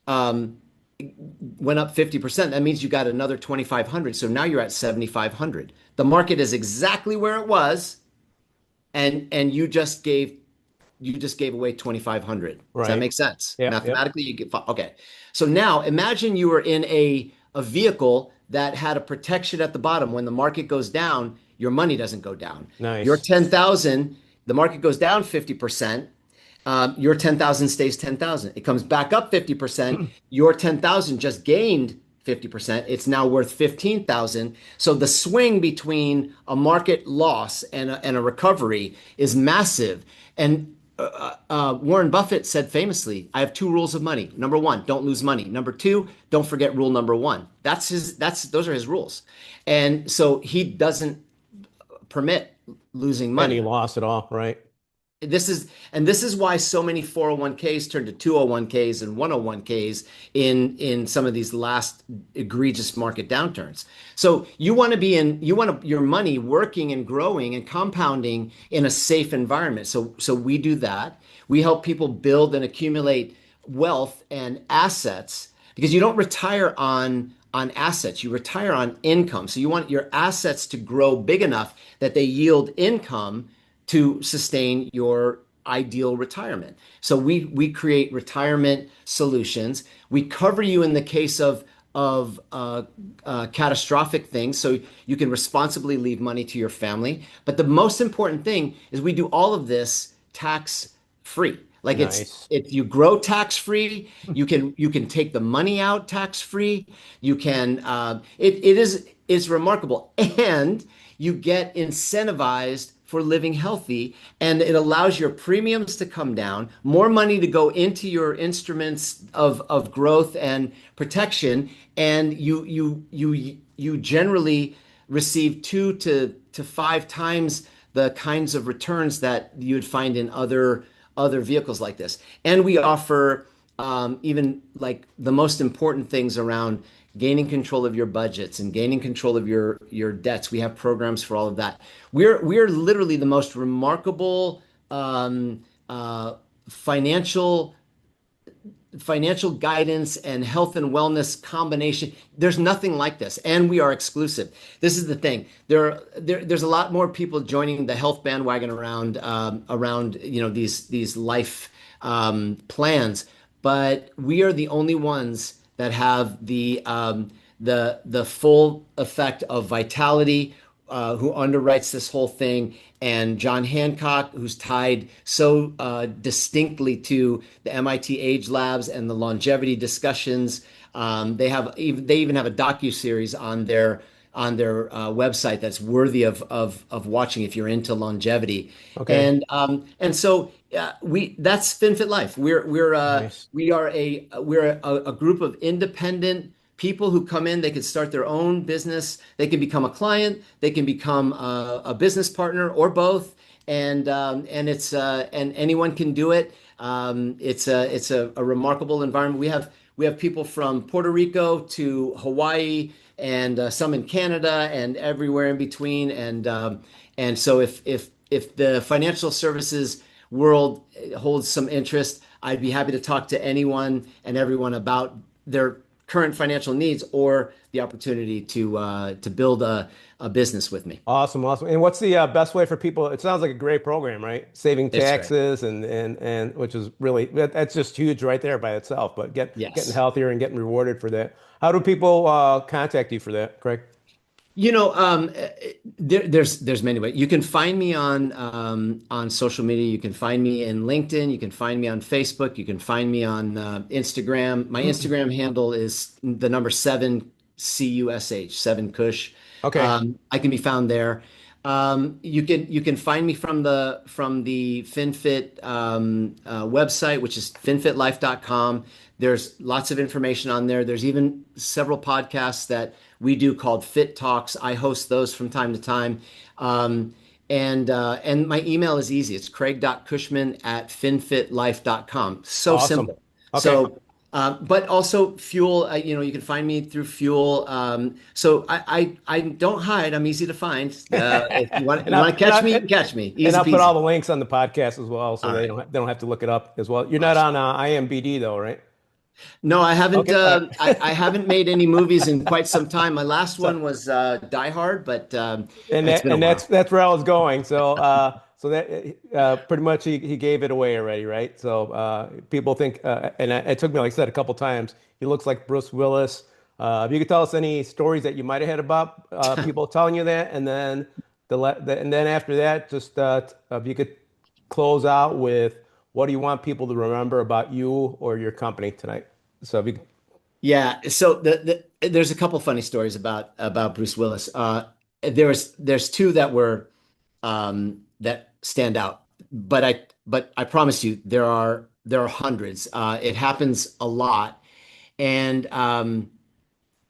went up 50%. That means you got another 2,500. So now you're at 7,500. The market is exactly where it was, and you just gave away 2,500. Does that Right. make sense? Yeah. Yep. Mathematically, you get okay. So now imagine you were in a vehicle that had a protection at the bottom. When the market goes down, your money doesn't go down. Your Nice. 10,000, the market goes down 50%. Your 10,000 stays 10,000. It comes back up 50%. Your 10,000 just gained 50%. It's now worth 15,000. So the swing between a market loss and a recovery is massive. And Warren Buffett said famously, "I have two rules of money. Number one, don't lose money. Number two, don't forget rule number one." Those are his rules. And so he doesn't permit losing Any money. loss at all, right? This is why so many 401ks turned to 201ks and 101ks in some of these last egregious market downturns. So you want your money working and growing and compounding in a safe environment. So we do that. We help people build and accumulate wealth and assets, because you don't retire on assets, you retire on income. So you want your assets to grow big enough that they yield income to sustain your ideal retirement. So we create retirement solutions. We cover you in the case of catastrophic things, so you can responsibly leave money to your family. But the most important thing is we do all of this tax free. Like Nice. if you grow tax free, you can take the money out tax free. You can it's remarkable, and you get incentivized for living healthy, and it allows your premiums to come down, more money to go into your instruments of growth and protection, and you generally receive 2 to 5 times the kinds of returns that you'd find in other vehicles like this. And we offer even like the most important things around gaining control of your budgets and gaining control of your debts. We have programs for all of that. We're literally the most remarkable financial guidance and health and wellness combination. There's nothing like this, and we are exclusive. This is the thing. There's a lot more people joining the health bandwagon around these life plans, but we are the only ones that have the full effect of Vitality, who underwrites this whole thing, and John Hancock, who's tied so distinctly to the MIT Age Labs and the longevity discussions. They even have a docu-series on their website that's worthy of watching if you're into longevity. Okay. And so we that's FinFit Life. Nice. We're a group of independent people who come in. They could start their own business. They can become a client. They can become a business partner, or both. And anyone can do it. It's a remarkable environment. We have people from Puerto Rico to Hawaii, and some in Canada, and everywhere in between. And so if the financial services world holds some interest, I'd be happy to talk to anyone and everyone about their current financial needs, or the opportunity to build a business with me. Awesome, awesome. And what's the best way for people? It sounds like a great program, right? Saving It's great. taxes and which is really that's just huge right there by itself. But getting Yes. healthier and getting rewarded for that. How do people contact you for that, Craig? there's many ways. You can find me on social media. You can find me in LinkedIn. You can find me on Facebook. You can find me on Instagram. My Instagram handle is the number seven Cush, seven Kush. Okay. I can be found there. You can find me from the FinFit website, which is finfitlife.com. There's lots of information on there. There's even several podcasts that we do called Fit Talks. I host those from time to time. And my email is easy. It's Craig.cushman at finfitlife.com. So Awesome. simple. Okay. But also Fuel, you can find me through Fuel. So I don't hide. I'm easy to find. If you want And you I want to and catch I me, you can catch me. and Easy I'll put all peasy. the links on the podcast as well, so All right. they don't have to look it up as well. You're not Awesome. on IMBD though, right? No, I haven't. Okay. All right. I haven't made any movies in quite some time. My last So one was Die Hard, but and it's that been a and while. that's where I was going. So that pretty much he gave it away already, right? So people think, it took me, like I said, a couple times. He looks like Bruce Willis. If you could tell us any stories that you might have had about people telling you that, and then and then after that, just if you could close out with what do you want people to remember about you or your company tonight? So if you, Yeah, so there's a couple funny stories about Bruce Willis. There's two that stand out, but I promise you there are hundreds. It happens a lot, and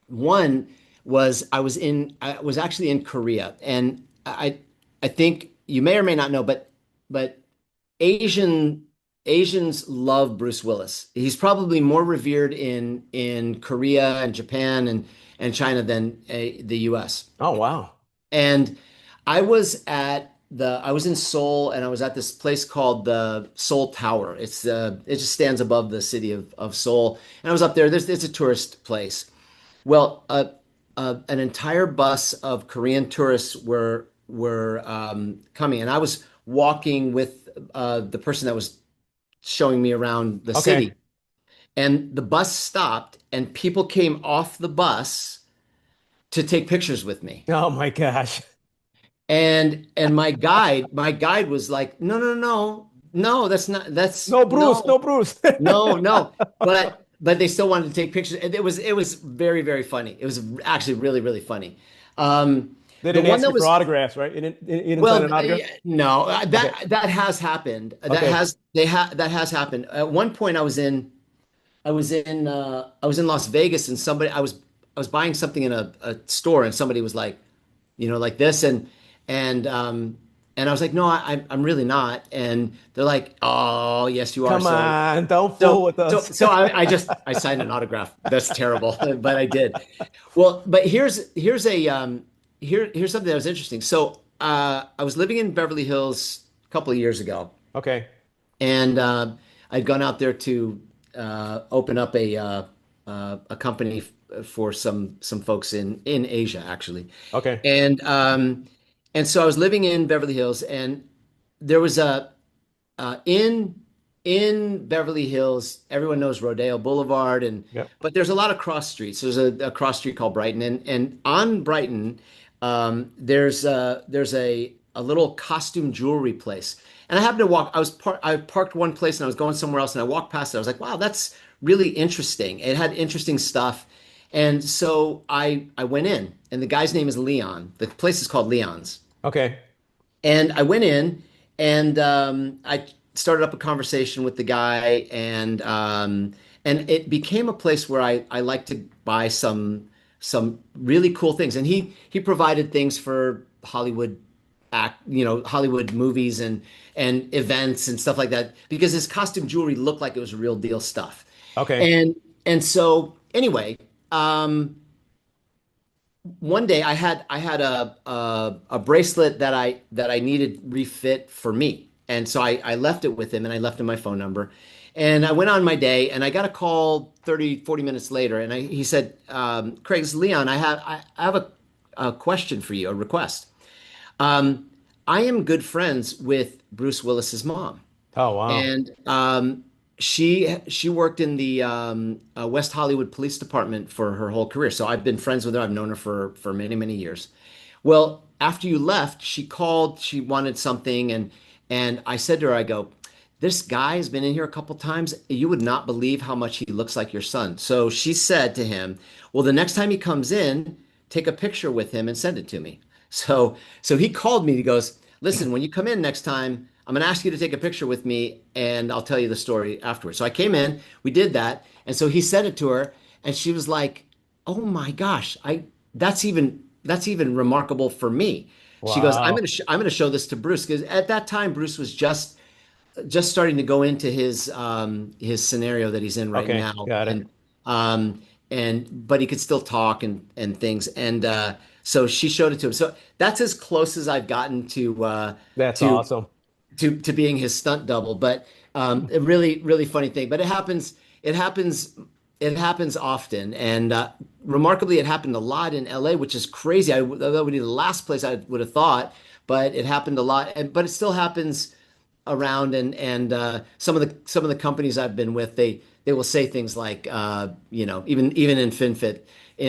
one was I was actually in Korea, and I think you may or may not know, but Asian Asians love Bruce Willis. He's probably more revered in Korea and Japan and China than the U.S. oh wow, And I was in Seoul, and I was at this place called the Seoul Tower. It just stands above the city of Seoul, and I was up there. It's a tourist place. Well, an entire bus of Korean tourists were coming, and I was walking with the person that was showing me around the okay, city. And the bus stopped, and people came off the bus to take pictures with me. oh my gosh, And my guide was like, no, no, no, no, that's no Bruce, no, no Bruce. no, no. But they still wanted to take pictures. And it was very, very funny. It was actually really, really funny. They The didn't one ask that you for was autographs, right? You didn't sign Well, an autograph? no, Okay. that has happened. Okay. That has happened. At one point, I was in Las Vegas, and I was buying something in a store, and somebody was like, like this, and and I was like, no, I'm really not. And they're like, oh, yes, you are. Come So on, don't fool so with so us. so I signed an autograph. That's terrible, but I did. Well, but here's something that was interesting. So I was living in Beverly Hills a couple of years ago, Okay. and I'd gone out there to open up a company for some folks in Asia actually, Okay. and so I was living in Beverly Hills, and there was a in Beverly Hills, everyone knows Rodeo Boulevard, Yep. but there's a lot of cross streets. There's a cross street called Brighton, and on Brighton, there's a little costume jewelry place. And I happened to walk. I parked one place, and I was going somewhere else, and I walked past it. I was like, wow, that's really interesting. It had interesting stuff, and so I went in, and the guy's name is Leon. The place is called Leon's. Okay. And I went in, and I started up a conversation with the guy, and it became a place where I like to buy some really cool things. And he provided things for Hollywood movies and events and stuff like that, because his costume jewelry looked like it was real deal stuff. Okay. And so anyway, one day I had a bracelet that I needed refit for me. And so I left it with him, and I left him my phone number. And I went on my day, and I got a call 30, 40 minutes later, and he said, Craig, this is Leon. I have a question for you, a request. I am good friends with Bruce Willis's mom. Oh wow. And she worked in the West Hollywood Police Department for her whole career. So I've been friends with her. I've known her for many, many years. Well, after you left, she called, she wanted something, and I said to her, I go, this guy has been in here a couple times. You would not believe how much he looks like your son. So she said to him, well, the next time he comes in, take a picture with him and send it to me. So he called me. He goes, listen, when you come in next time, I'm going to ask you to take a picture with me and I'll tell you the story afterwards. So I came in, we did that. And so he sent it to her and she was like, oh my gosh, that's even remarkable for me. She goes, Wow. I'm gonna show this to Bruce because at that time Bruce was just starting to go into his scenario that he's in right Okay, now, got it. and but he could still talk and things, and so she showed it to him. So that's as close as I've gotten That's to awesome. to being his stunt double. But a really funny thing. But it happens it happens often, and remarkably, it happened a lot in LA, which is crazy. That would be the last place I would have thought, but it happened a lot, and but it still happens around. And some of the companies I've been with, they will say things like, even in FinFit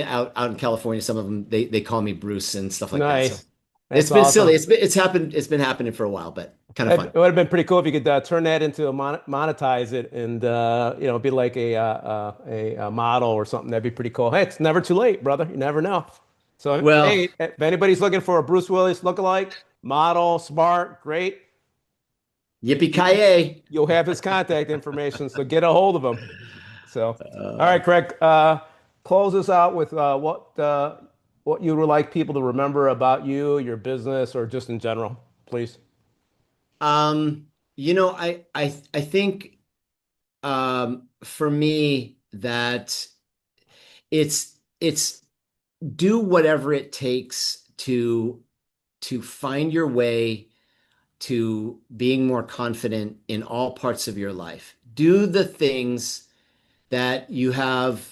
out in California, some of them they call me Bruce and stuff like that. So Nice. it's That's been silly. awesome. It's been happening for a while, but kind of fun. It would have been pretty cool if you could turn that into monetize it and be like a model or something. That'd be pretty cool. Hey, it's never too late, brother. You never know. So Well, hey, if anybody's looking for a Bruce Willis lookalike, model, smart, great, yippee ki you'll have his contact information. So get a hold of him. So, all right, Craig, close us out with what you would like people to remember about you, your business, or just in general, please. I think for me that it's do whatever it takes to find your way to being more confident in all parts of your life. Do the things that you have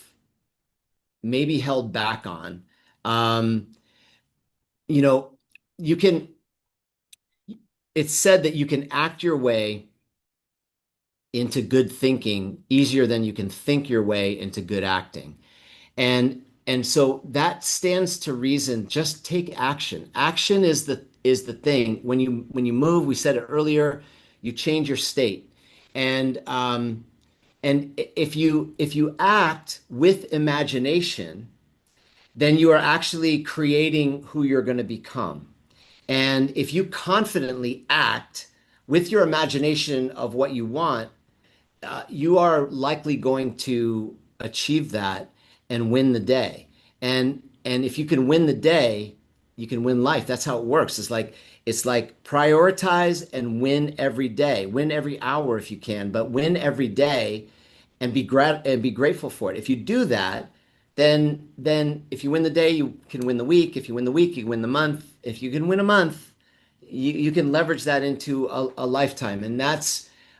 maybe held back on. Um, you know, you can, it's said that you can act your way into good thinking easier than you can think your way into good acting. And so that stands to reason. Just take action. Action is the thing. When you move, we said it earlier, you change your state. And if you act with imagination, then you are actually creating who you're going to become. And if you confidently act with your imagination of what you want, you are likely going to achieve that and win the day. And if you can win the day, you can win life. That's how it works. It's like prioritize and win every day. Win every hour if you can, but win every day and be grateful for it. If you do that, then if you win the day, you can win the week. If you win the week, you can win the month. If you can win a month, you can leverage that into a lifetime. And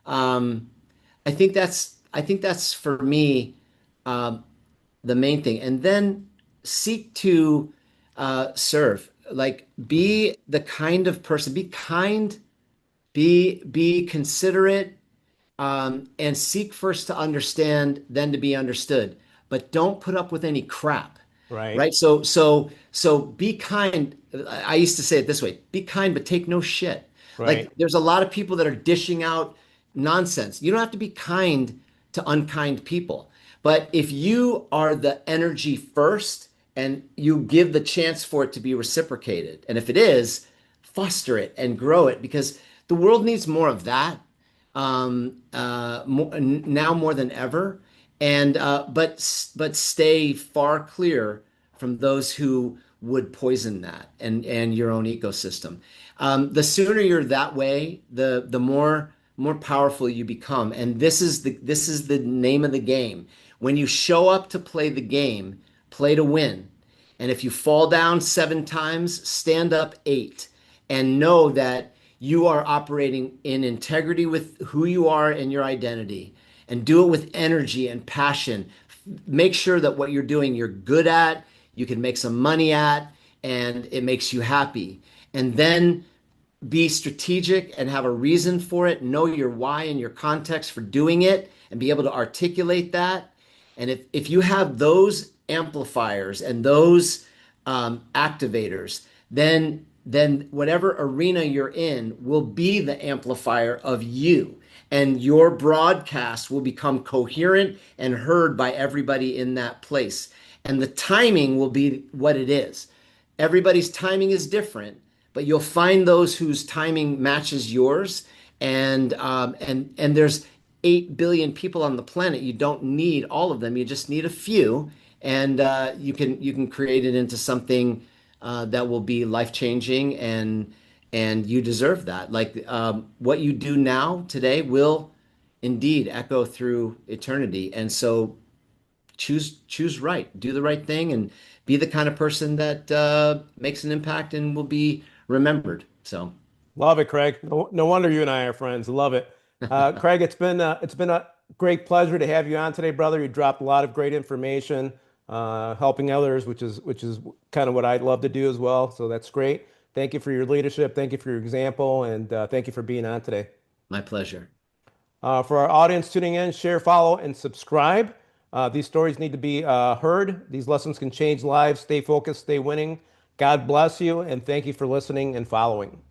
um, I think that's for me the main thing. And then seek to serve. Like be the kind of person. Be kind. Be considerate. And seek first to understand, then to be understood. But don't put up with any crap, Right, right? So be kind. I used to say it this way: be kind, but take no shit. right, Like there's a lot of people that are dishing out nonsense. You don't have to be kind to unkind people, but if you are the energy first and you give the chance for it to be reciprocated, and if it is, foster it and grow it because the world needs more of that now more than ever. And but stay far clear from those who would poison that and your own ecosystem. The sooner you're that way, the more powerful you become. And this is the name of the game. When you show up to play the game, play to win. And if you fall down 7 times, stand up 8 and know that you are operating in integrity with who you are and your identity and do it with energy and passion. Make sure that what you're doing, you're good at, you can make some money at, and it makes you happy. And then be strategic and have a reason for it. Know your why and your context for doing it and be able to articulate that. And if you have those amplifiers and those activators, then whatever arena you're in will be the amplifier of you. And your broadcast will become coherent and heard by everybody in that place. And the timing will be what it is. Everybody's timing is different, but you'll find those whose timing matches yours. And there's 8 billion people on the planet. You don't need all of them. You just need a few, and you can create it into something that will be life changing, and you deserve that. Like what you do now today will indeed echo through eternity. And so choose right, do the right thing, and be the kind of person that makes an impact and will be remembered. So Love it, Craig. No wonder you and I are friends. Love it. Craig, it's been a great pleasure to have you on today, brother. You dropped a lot of great information, helping others, which is kind of what I'd love to do as well. So that's great. Thank you for your leadership. Thank you for your example, and thank you for being on today. my pleasure. For our audience tuning in, share, follow, and subscribe. These stories need to be heard. These lessons can change lives. Stay focused, stay winning. God bless you, and thank you for listening and following.